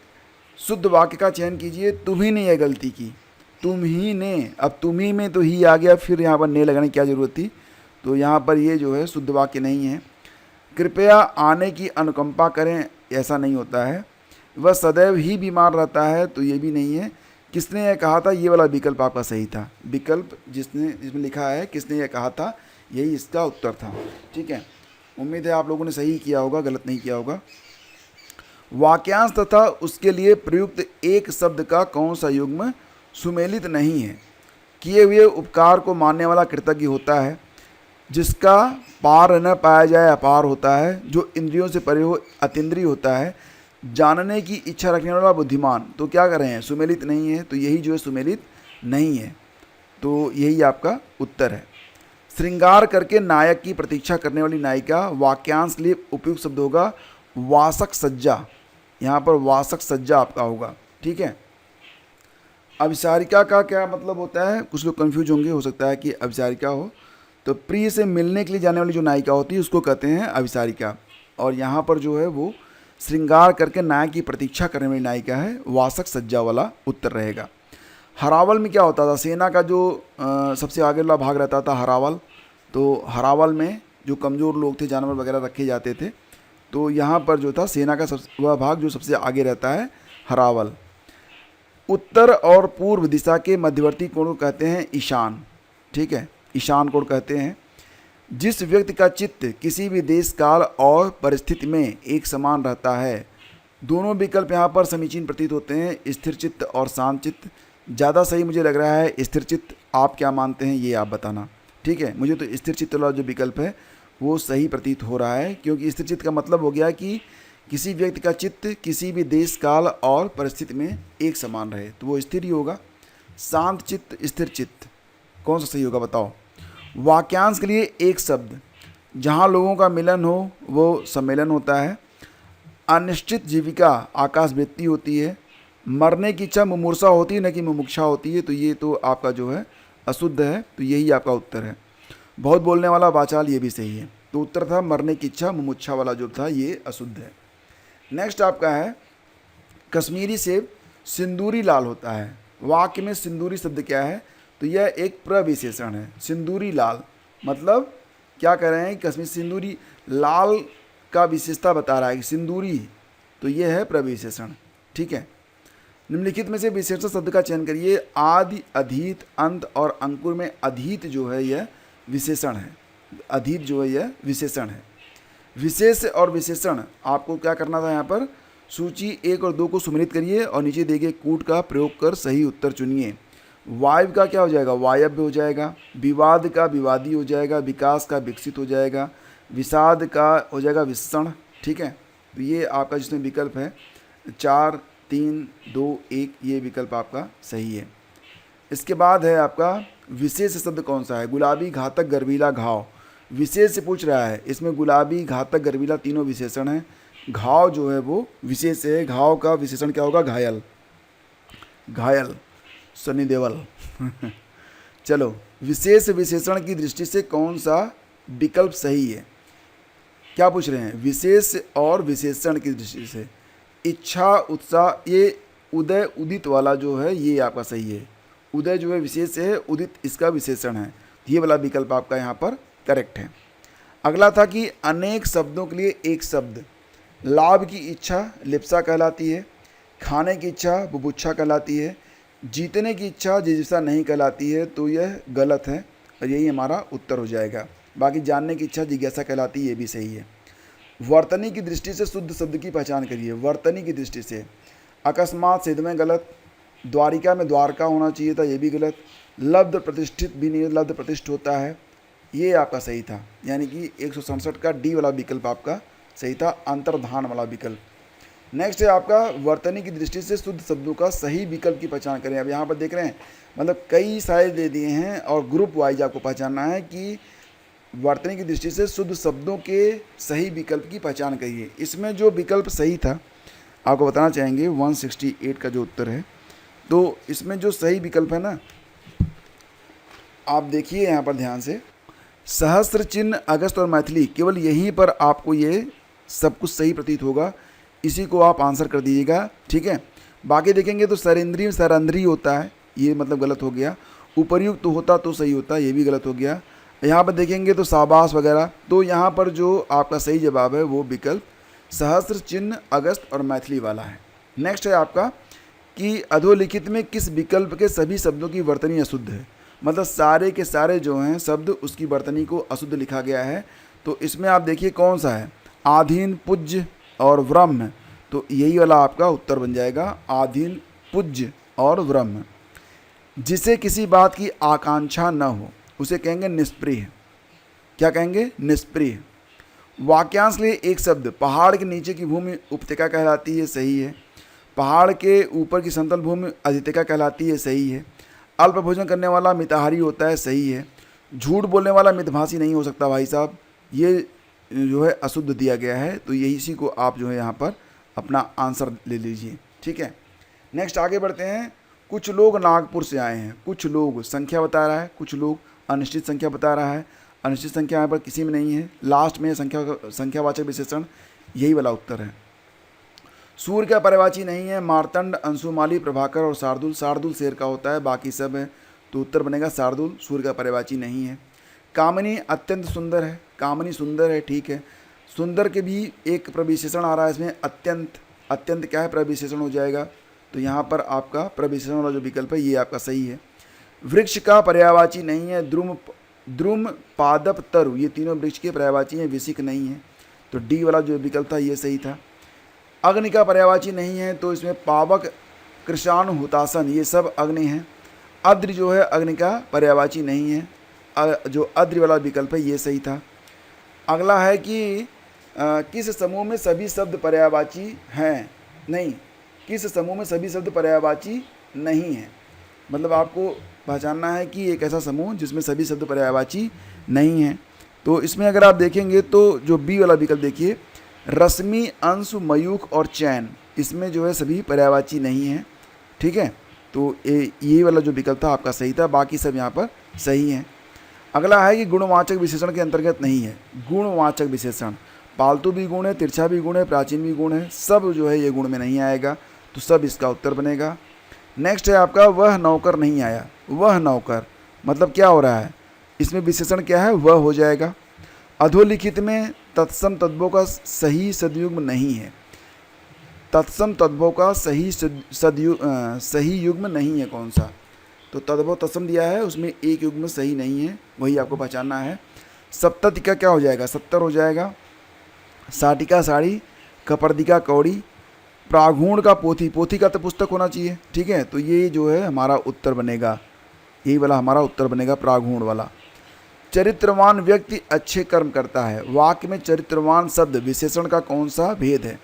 शुद्ध वाक्य का चयन कीजिए। तुम ही ने यह गलती की, तुम ही ने, अब तुम ही में तो ही आ गया, फिर यहाँ पर ने लगाने की क्या ज़रूरत थी? तो यहाँ पर ये जो है शुद्ध वाक्य नहीं है। कृपया आने की अनुकंपा करें, ऐसा नहीं होता है। वह सदैव ही बीमार रहता है, तो ये भी नहीं है। किसने यह कहा था? ये वाला विकल्प आपका सही था, विकल्प जिसमें लिखा है किसने यह कहा था, यही इसका उत्तर था, ठीक है। उम्मीद है आप लोगों ने सही किया होगा, गलत नहीं किया होगा। वाक्यांश तथा उसके लिए प्रयुक्त एक शब्द का कौन सा युग्म सुमेलित नहीं है? किए हुए उपकार को मानने वाला कृतज्ञ होता है, जिसका पार न पाया जाए अपार होता है, जो इंद्रियों से परे हो अतीन्द्रिय होता है, जानने की इच्छा रखने वाला बुद्धिमान। तो क्या कर रहे हैं? सुमेलित नहीं है, तो यही जो है सुमेलित नहीं है, तो यही आपका उत्तर है। श्रृंगार करके नायक की प्रतीक्षा करने वाली नायिका, वाक्यांश के लिए उपयुक्त शब्द होगा वासक सज्जा, यहाँ पर वासक सज्जा आपका होगा, ठीक है। अभिसारिका का क्या मतलब होता है? कुछ लोग कंफ्यूज होंगे, हो सकता है कि अभिसारिका हो, तो प्रिय से मिलने के लिए जाने वाली जो नायिका होती है उसको कहते हैं अभिसारिका, और यहाँ पर जो है वो श्रृंगार करके नायक की प्रतीक्षा करने वाली नायिका है, वासक सज्जा वाला उत्तर रहेगा। हरावल में क्या होता था? सेना का जो सबसे आगे वाला भाग रहता था हरावल, तो हरावल में जो कमज़ोर लोग थे, जानवर वगैरह रखे जाते थे, तो यहाँ पर जो था सेना का वह भाग जो सबसे आगे रहता है हरावल। उत्तर और पूर्व दिशा के मध्यवर्ती कोण को कहते हैं ईशान, ठीक है, ईशान कोण कहते हैं। जिस व्यक्ति का चित्त किसी भी देश काल और परिस्थिति में एक समान रहता है, दोनों विकल्प यहाँ पर समीचीन प्रतीत होते हैं, स्थिर चित्त और शांत चित्त। ज़्यादा सही मुझे लग रहा है स्थिर चित्त, आप क्या मानते हैं ये आप बताना, ठीक है। मुझे तो स्थिर चित्त वाला जो विकल्प है वो सही प्रतीत हो रहा है, क्योंकि स्थिर चित्त का मतलब हो गया कि किसी व्यक्ति का चित्त किसी भी देश काल और परिस्थिति में एक समान रहे, तो वो स्थिर ही होगा। शांत चित्त, स्थिर चित्त, कौन सा सही होगा बताओ? वाक्यांश के लिए एक शब्द, जहाँ लोगों का मिलन हो वो सम्मेलन होता है। अनिश्चित जीविका आकाशवृत्ति होती है। मरने की इच्छा मुमूर्षा होती है, न कि मुमुक्षा होती है, तो ये तो आपका जो है अशुद्ध है, तो यही आपका उत्तर है। बहुत बोलने वाला वाचाल, ये भी सही है, तो उत्तर था मरने की इच्छा, मुमुक्षा वाला जो था ये अशुद्ध है। नेक्स्ट आपका है कश्मीरी सेब सिंदूरी लाल होता है। वाक्य में सिंदूरी शब्द क्या है? तो यह एक प्रविशेषण है। सिंदूरी लाल मतलब क्या कह रहे हैं? कश्मीर सिंदूरी लाल का विशेषता बता रहा है कि सिंदूरी, तो यह है प्रविशेषण, ठीक है। निम्नलिखित में से विशेषण शब्द का चयन करिए। आदि, अधीत, अंत और अंकुर में अधीत जो है यह विशेषण है, अधीत जो है यह विशेषण है। विशेष और विशेषण आपको क्या करना था? यहाँ पर सूची 1 और 2 को सुमेलित करिए और नीचे दिए गए कूट का प्रयोग कर सही उत्तर चुनिए। वायव का क्या हो जाएगा? वायव्य हो जाएगा। विवाद का विवादी हो जाएगा। विकास का विकसित हो जाएगा। विषाद का हो जाएगा विषण, ठीक है। तो ये आपका जिसमें विकल्प है 4, 3, 2, 1, ये विकल्प आपका सही है। इसके बाद है आपका विशेष शब्द कौन सा है? गुलाबी, घातक, गर्वीला, घाव। विशेष से पूछ रहा है, इसमें गुलाबी, घातक, गर्वीला तीनों विशेषण हैं। घाव जो है वो विशेष है। घाव का विशेषण क्या होगा? घायल, घायल, सनी देओल। चलो, विशेष विशेषण की दृष्टि से कौन सा विकल्प सही है? क्या पूछ रहे हैं? विशेष और विशेषण की दृष्टि से इच्छा, उत्साह, ये उदय, उदित वाला जो है ये आपका सही है। उदय जो है विशेष है, उदित इसका विशेषण है। ये वाला विकल्प आपका यहाँ पर करेक्ट है। अगला था कि अनेक शब्दों के लिए एक शब्द। लाभ की इच्छा लिप्सा कहलाती है, खाने की इच्छा बुभुक्षा कहलाती है, जीतने की इच्छा जिज्ञासा नहीं कहलाती है, तो यह गलत है और यही हमारा उत्तर हो जाएगा। बाकी जानने की इच्छा जिज्ञासा कहलाती है, ये भी सही है। वर्तनी की दृष्टि से शुद्ध शब्द की पहचान करिए। वर्तनी की दृष्टि से अकस्मात सिद्ध में गलत, द्वारिका में द्वारका होना चाहिए था, ये भी गलत। लब्ध प्रतिष्ठित भी नहीं, लब्ध प्रतिष्ठित होता है, ये आपका सही था। यानी कि 167 का डी वाला विकल्प आपका सही था, अंतर्धान वाला विकल्प। नेक्स्ट है आपका वर्तनी की दृष्टि से शुद्ध शब्दों का सही विकल्प की पहचान करें। अब यहाँ पर देख रहे हैं, मतलब कई सारे दे दिए हैं और ग्रुप वाइज आपको पहचानना है कि वर्तनी की दृष्टि से शुद्ध शब्दों के सही विकल्प की पहचान करिए। इसमें जो विकल्प सही था आपको बताना चाहेंगे 168 का जो उत्तर है, तो इसमें जो सही विकल्प है ना, आप देखिए यहाँ पर ध्यान से, सहस्त्र चिन्ह, अगस्त और मैथिली, केवल यहीं पर आपको ये सब कुछ सही प्रतीत होगा। इसी को आप आंसर कर दीजिएगा, ठीक है। बाकी देखेंगे तो सरेंद्रीय सरंद्री होता है, ये मतलब गलत हो गया। उपर्युक्त तो होता तो सही होता, ये भी गलत हो गया। यहाँ पर देखेंगे तो शाबाश वगैरह, तो यहाँ पर जो आपका सही जवाब है वो विकल्प सहस्त्र चिन्ह, अगस्त और मैथिली वाला है। नेक्स्ट है आपका कि अधोलिखित में किस विकल्प के सभी शब्दों की वर्तनी अशुद्ध है। मतलब सारे के सारे जो हैं शब्द उसकी वर्तनी को अशुद्ध लिखा गया है। तो इसमें आप देखिए कौन सा है, आधीन, पूज्य और ब्रह्म, तो यही वाला आपका उत्तर बन जाएगा, आधीन, पूज्य और ब्रह्म। जिसे किसी बात की आकांक्षा न हो उसे कहेंगे निष्प्रिय। क्या कहेंगे? निष्प्रिय। वाक्यांश के लिए एक शब्द, पहाड़ के नीचे की भूमि उपत्यका कहलाती है, सही है। पहाड़ के ऊपर की समतल भूमि अधित्यका कहलाती है, सही है। अल्प भोजन करने वाला मिताहारी होता है, सही है। झूठ बोलने वाला मितभाषी नहीं हो सकता भाई साहब, ये जो है अशुद्ध दिया गया है, तो यही इसी को आप जो है यहाँ पर अपना आंसर ले लीजिए, ठीक है। नेक्स्ट आगे बढ़ते हैं। कुछ लोग नागपुर से आए हैं, कुछ लोग संख्या बता रहा है, कुछ लोग अनिश्चित संख्या बता रहा है। अनिश्चित संख्या यहाँ पर किसी में नहीं है, लास्ट में संख्यावाचक विशेषण, यही वाला उत्तर है। सूर्य का पर्यायवाची नहीं है, मार्तंड, अंशुमाली, प्रभाकर और शार्दुल। शार्दुल शेर का होता है, बाकी सब है, तो उत्तर बनेगा शार्दुल, सूर्य का पर्यायवाची नहीं है। कामिनी अत्यंत सुंदर है, कामिनी सुंदर है, ठीक है। सुंदर के भी एक प्रविशेषण आ रहा है इसमें, अत्यंत। अत्यंत क्या है? प्रविशेषण हो जाएगा, तो यहाँ पर आपका प्रविशेषण वाला जो विकल्प है ये आपका सही है। वृक्ष का पर्यायवाची नहीं है, द्रुम, पादप, तरु, ये तीनों वृक्ष के पर्यायवाची हैं, विशिक नहीं है, तो डी वाला जो विकल्प था ये सही था। अग्नि का पर्यायवाची नहीं है, तो इसमें पावक, कृषाणु, हुतासन, ये सब अग्नि हैं। अद्र जो है अग्नि का पर्यायवाची नहीं है, जो अद्र वाला विकल्प है ये सही था। अगला है कि किस समूह में सभी शब्द पर्यायवाची हैं? नहीं, किस समूह में सभी शब्द पर्यायवाची नहीं हैं, मतलब आपको पहचानना है कि एक ऐसा समूह जिसमें सभी शब्द पर्यायवाची नहीं हैं। तो इसमें अगर आप देखेंगे तो जो बी वाला विकल्प देखिए, रश्मि, अंशु, मयूख और चैन, इसमें जो है सभी पर्यायवाची नहीं है, ठीक है। तो ये वाला जो विकल्प था आपका सही था, बाकी सब यहाँ पर सही हैं। अगला है कि गुणवाचक विशेषण के अंतर्गत नहीं है। गुणवाचक विशेषण, पालतू भी गुण है, तिरछा भी गुण है, प्राचीन भी गुण है, सब जो है ये गुण में नहीं आएगा, तो सब इसका उत्तर बनेगा। नेक्स्ट है आपका वह नौकर नहीं आया। वह नौकर मतलब क्या हो रहा है, इसमें विशेषण क्या है? वह हो जाएगा। अधोलिखित में तत्सम तद्भव का सही सदयुग्म नहीं है। तत्सम तद्भव का सही युग्म नहीं है, कौन सा? तो तद्भव तत्सम दिया है, उसमें एक युग्म सही नहीं है, वही आपको पहचानना है। सप्ततिका क्या हो जाएगा? 70 हो जाएगा। साटिका साड़ी, कपर्दिका कौड़ी, प्रागुण का पोथी, पोथी का तो पुस्तक होना चाहिए, ठीक है। तो ये जो है हमारा उत्तर बनेगा, यही वाला हमारा उत्तर बनेगा, प्रागुण वाला। चरित्रवान व्यक्ति अच्छे कर्म करता है। वाक्य में चरित्रवान शब्द विशेषण का कौन सा भेद है?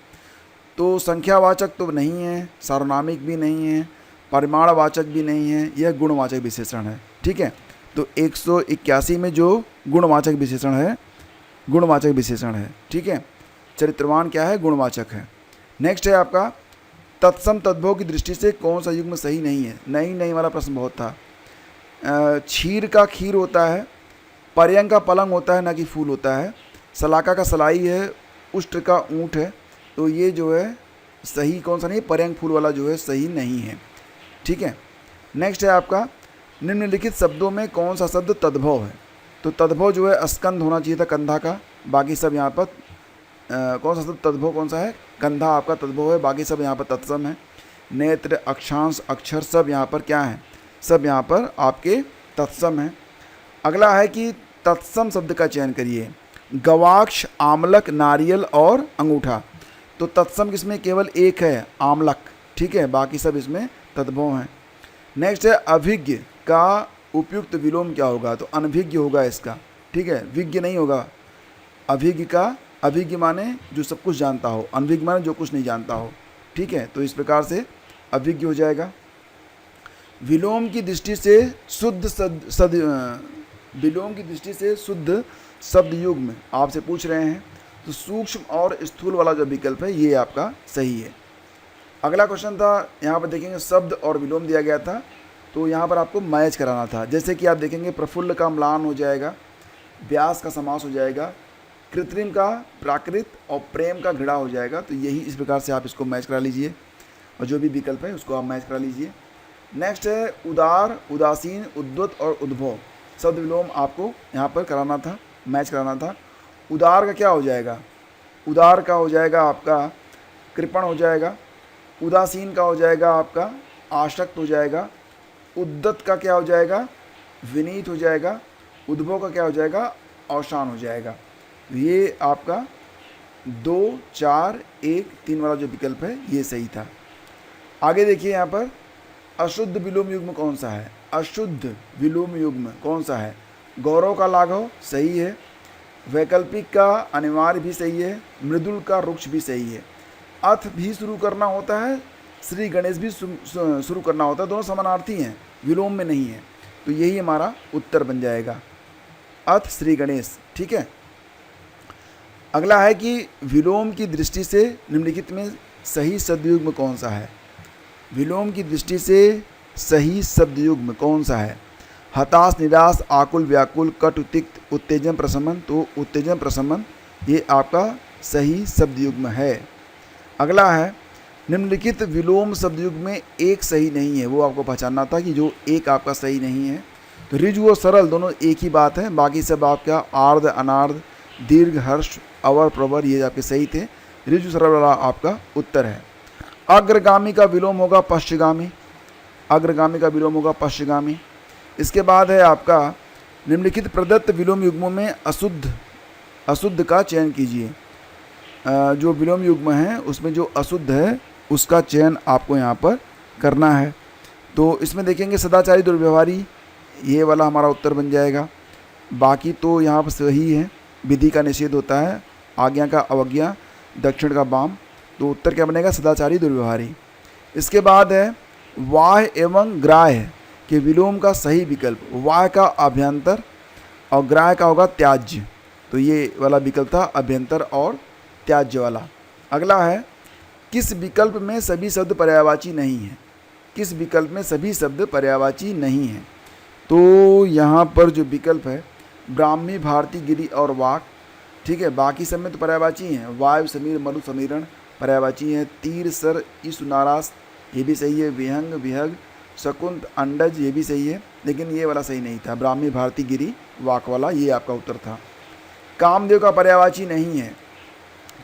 तो संख्यावाचक तो नहीं है, सार्वनामिक भी नहीं है, परिमाणवाचक भी नहीं है, यह गुणवाचक विशेषण है, ठीक है। तो 181 में जो गुणवाचक विशेषण है, गुणवाचक विशेषण है, ठीक है। चरित्रवान क्या है? गुणवाचक है। नेक्स्ट है आपका तत्सम तद्भव की दृष्टि से कौन सा युग्म सही नहीं है? नहीं वाला प्रश्न बहुत था। क्षीर का खीर होता है, पर्यंक का पलंग होता है, ना कि फूल होता है। सलाका का सलाई है, उष्ट्र का ऊँट है। तो ये जो है सही कौन सा नहीं है? पर्यंक फूल वाला जो है सही नहीं है, ठीक है। नेक्स्ट है आपका निम्नलिखित शब्दों में कौन सा शब्द तद्भव है? तो तद्भव जो है स्कंद होना चाहिए था कंधा का, बाकी सब यहाँ पर कौन सा शब्द तद्भव कौन सा है? कंधा आपका तद्भव है, बाकी सब यहाँ पर तत्सम है। नेत्र, अक्षांश, अक्षर सब यहाँ पर क्या है? सब यहाँ पर आपके तत्सम है। अगला है कि तत्सम शब्द का चयन करिए। गवाक्ष, आमलक, नारियल और अंगूठा। तो तत्सम किसमें? केवल एक है, आमलक, ठीक है, बाकी सब इसमें तद्भव हैं। नेक्स्ट है अभिज्ञ का उपयुक्त विलोम क्या होगा? तो अनभिज्ञ होगा इसका, ठीक है, विज्ञ नहीं होगा। अभिज्ञ का, अभिज्ञ माने जो सब कुछ जानता हो, अनभिज्ञ माने जो कुछ नहीं जानता हो, ठीक है। तो इस प्रकार से अभिज्ञ हो जाएगा। विलोम की दृष्टि से विलोम की दृष्टि से शुद्ध शब्द युग्म आपसे पूछ रहे हैं, तो सूक्ष्म और स्थूल वाला जो विकल्प है ये आपका सही है। अगला क्वेश्चन था, यहाँ पर देखेंगे शब्द और विलोम दिया गया था, तो यहाँ पर आपको मैच कराना था। जैसे कि आप देखेंगे प्रफुल्ल का म्लान हो जाएगा, व्यास का समास हो जाएगा, कृत्रिम का प्राकृत और प्रेम का घृणा हो जाएगा। तो यही इस प्रकार से आप इसको मैच करा लीजिए और जो भी विकल्प है उसको आप मैच करा लीजिए। नेक्स्ट है उदार, उदासीन, उद्वत और उद्भव शब्द विलोम आपको यहाँ पर कराना था, मैच कराना था। उदार का क्या हो जाएगा? उदार का हो जाएगा आपका कृपण हो जाएगा। उदासीन का हो जाएगा आपका आसक्त हो जाएगा। उद्दत का क्या हो जाएगा? विनीत हो जाएगा। उद्भव का क्या हो जाएगा? अवसान हो जाएगा। ये आपका 2, 4, 1, 3 वाला जो विकल्प है ये सही था। आगे देखिए यहाँ पर अशुद्ध विलोम युग्म कौन सा है? अशुद्ध विलोम युग्म कौन सा है? गौरव का लाघव सही है, वैकल्पिक का अनिवार्य भी सही है, मृदुल का रुक्ष भी सही है। अथ भी शुरू करना होता है, श्री गणेश भी शुरू करना होता है, दोनों समानार्थी हैं, विलोम में नहीं है। तो यही हमारा उत्तर बन जाएगा, अथ श्री गणेश, ठीक है। अगला है कि विलोम की दृष्टि से निम्नलिखित में सही शब्दयुग्म कौन सा है? विलोम की दृष्टि से सही शब्दयुग्म कौन सा है? हताश, निराश, आकुल, व्याकुल, कटु, तिक्त, उत्तेजन, प्रशमन। तो उत्तेजन, प्रशमन ये आपका सही शब्दयुग्म है। अगला है निम्नलिखित विलोम शब्दयुग्म में एक सही नहीं है, वो आपको पहचानना था कि जो एक आपका सही नहीं है। तो ऋजु और सरल दोनों एक ही बात है, बाकी सब आपका आर्ध, अनार्ध, दीर्घ, हर्ष, अवर, प्रवर ये आपके सही थे। ऋजु सरल वाला आपका उत्तर है। अग्रगामी का विलोम होगा पश्चगामी, अग्रगामी का विलोम होगा पश्चगामी। इसके बाद है आपका निम्नलिखित प्रदत्त विलोम युग्मों में अशुद्ध का चयन कीजिए। जो विलोम युग्म है उसमें जो अशुद्ध है उसका चयन आपको यहाँ पर करना है। तो इसमें देखेंगे सदाचारी, दुर्व्यवहारी, ये वाला हमारा उत्तर बन जाएगा। बाकी तो यहाँ पर सही है। विधि का निषेध होता है, आज्ञा का अवज्ञा, दक्षिण का वाम। तो उत्तर क्या बनेगा? सदाचारी, दुर्व्यवहारी। इसके बाद है वाह एवं ग्राह्य के विलोम का सही विकल्प। वाह का अभ्यंतर और ग्राह्य का होगा त्याज्य। तो ये वाला विकल्प था अभ्यंतर और त्याज्य वाला। अगला है किस विकल्प में सभी शब्द पर्यायवाची नहीं है? किस विकल्प में सभी शब्द पर्यायवाची नहीं है? तो यहाँ पर जो विकल्प है ब्राह्मी, भारती, गिरी और वाक, ठीक है। बाकी सब में तो पर्यायवाची हैं। वायु, समीर, मरु, समीरण पर्यायवाची हैं। तीर, सर, ईसु, नारास ये भी सही है। विहंग, विहग, शकुंत, अंडज ये भी सही है, लेकिन ये वाला सही नहीं था। ब्राह्मी, भारती, गिरी, वाक वाला ये आपका उत्तर था। कामदेव का पर्यायवाची नहीं है,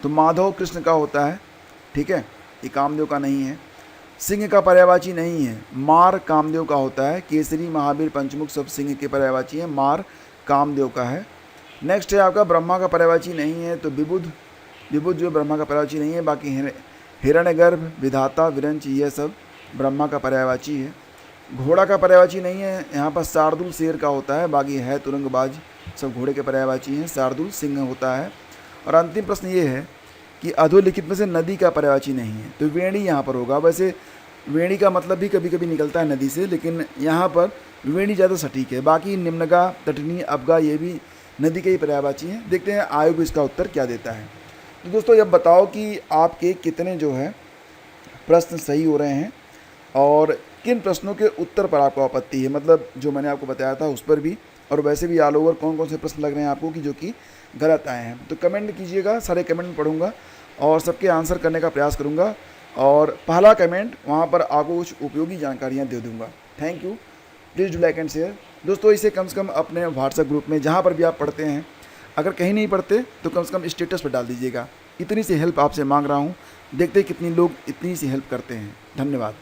तो माधव कृष्ण का होता है, ठीक है, ये कामदेव का नहीं है। सिंह का पर्यायवाची नहीं है, मार कामदेव का होता है। केसरी, महावीर, पंचमुख सब सिंह के पर्यायवाची हैं, मार कामदेव का है। नेक्स्ट है आपका ब्रह्मा का पर्यायवाची नहीं है, तो विबुध जो ब्रह्मा का पर्यायवाची नहीं है। बाकी हिरण्यगर्भ, विधाता, विरंच ये सब ब्रह्मा का पर्यायवाची है। घोड़ा का पर्यायवाची नहीं है, यहाँ पर शार्दुल शेर का होता है। बाकी है तुरंगबाज सब घोड़े के पर्यायवाची हैं। शार्दुल सिंह होता है। और अंतिम प्रश्न ये है कि अधोलिखित में से नदी का पर्यायवाची नहीं है, तो वेणी यहाँ पर होगा। वैसे वेणी का मतलब भी कभी कभी निकलता है नदी से, लेकिन यहाँ पर वेणी ज़्यादा सटीक है। बाकी निम्नगा, तटनी, अवगा ये भी नदी के ही पर्यायवाची हैं। देखते हैं आयोग इसका उत्तर क्या देता है। तो दोस्तों अब बताओ कि आपके कितने जो है प्रश्न सही हो रहे हैं और किन प्रश्नों के उत्तर पर आपको आपत्ति है, मतलब जो मैंने आपको बताया था उस पर भी, और वैसे भी ऑल ओवर कौन कौन से प्रश्न लग रहे हैं आपको कि जो कि गलत आए हैं। तो कमेंट कीजिएगा, सारे कमेंट में पढ़ूंगा और सबके आंसर करने का प्रयास करूंगा, और पहला कमेंट वहां पर आपको कुछ उपयोगी जानकारियां दे दूंगा। Thank you, please do like and share. दोस्तों इसे कम से कम अपने व्हाट्सएप ग्रुप में, जहाँ पर भी आप पढ़ते हैं, अगर कहीं नहीं पढ़ते तो कम से कम स्टेटस पर डाल दीजिएगा। इतनी सी हेल्प आपसे मांग रहा हूँ, देखते हैं कितनी लोग इतनी सी हेल्प करते हैं। धन्यवाद।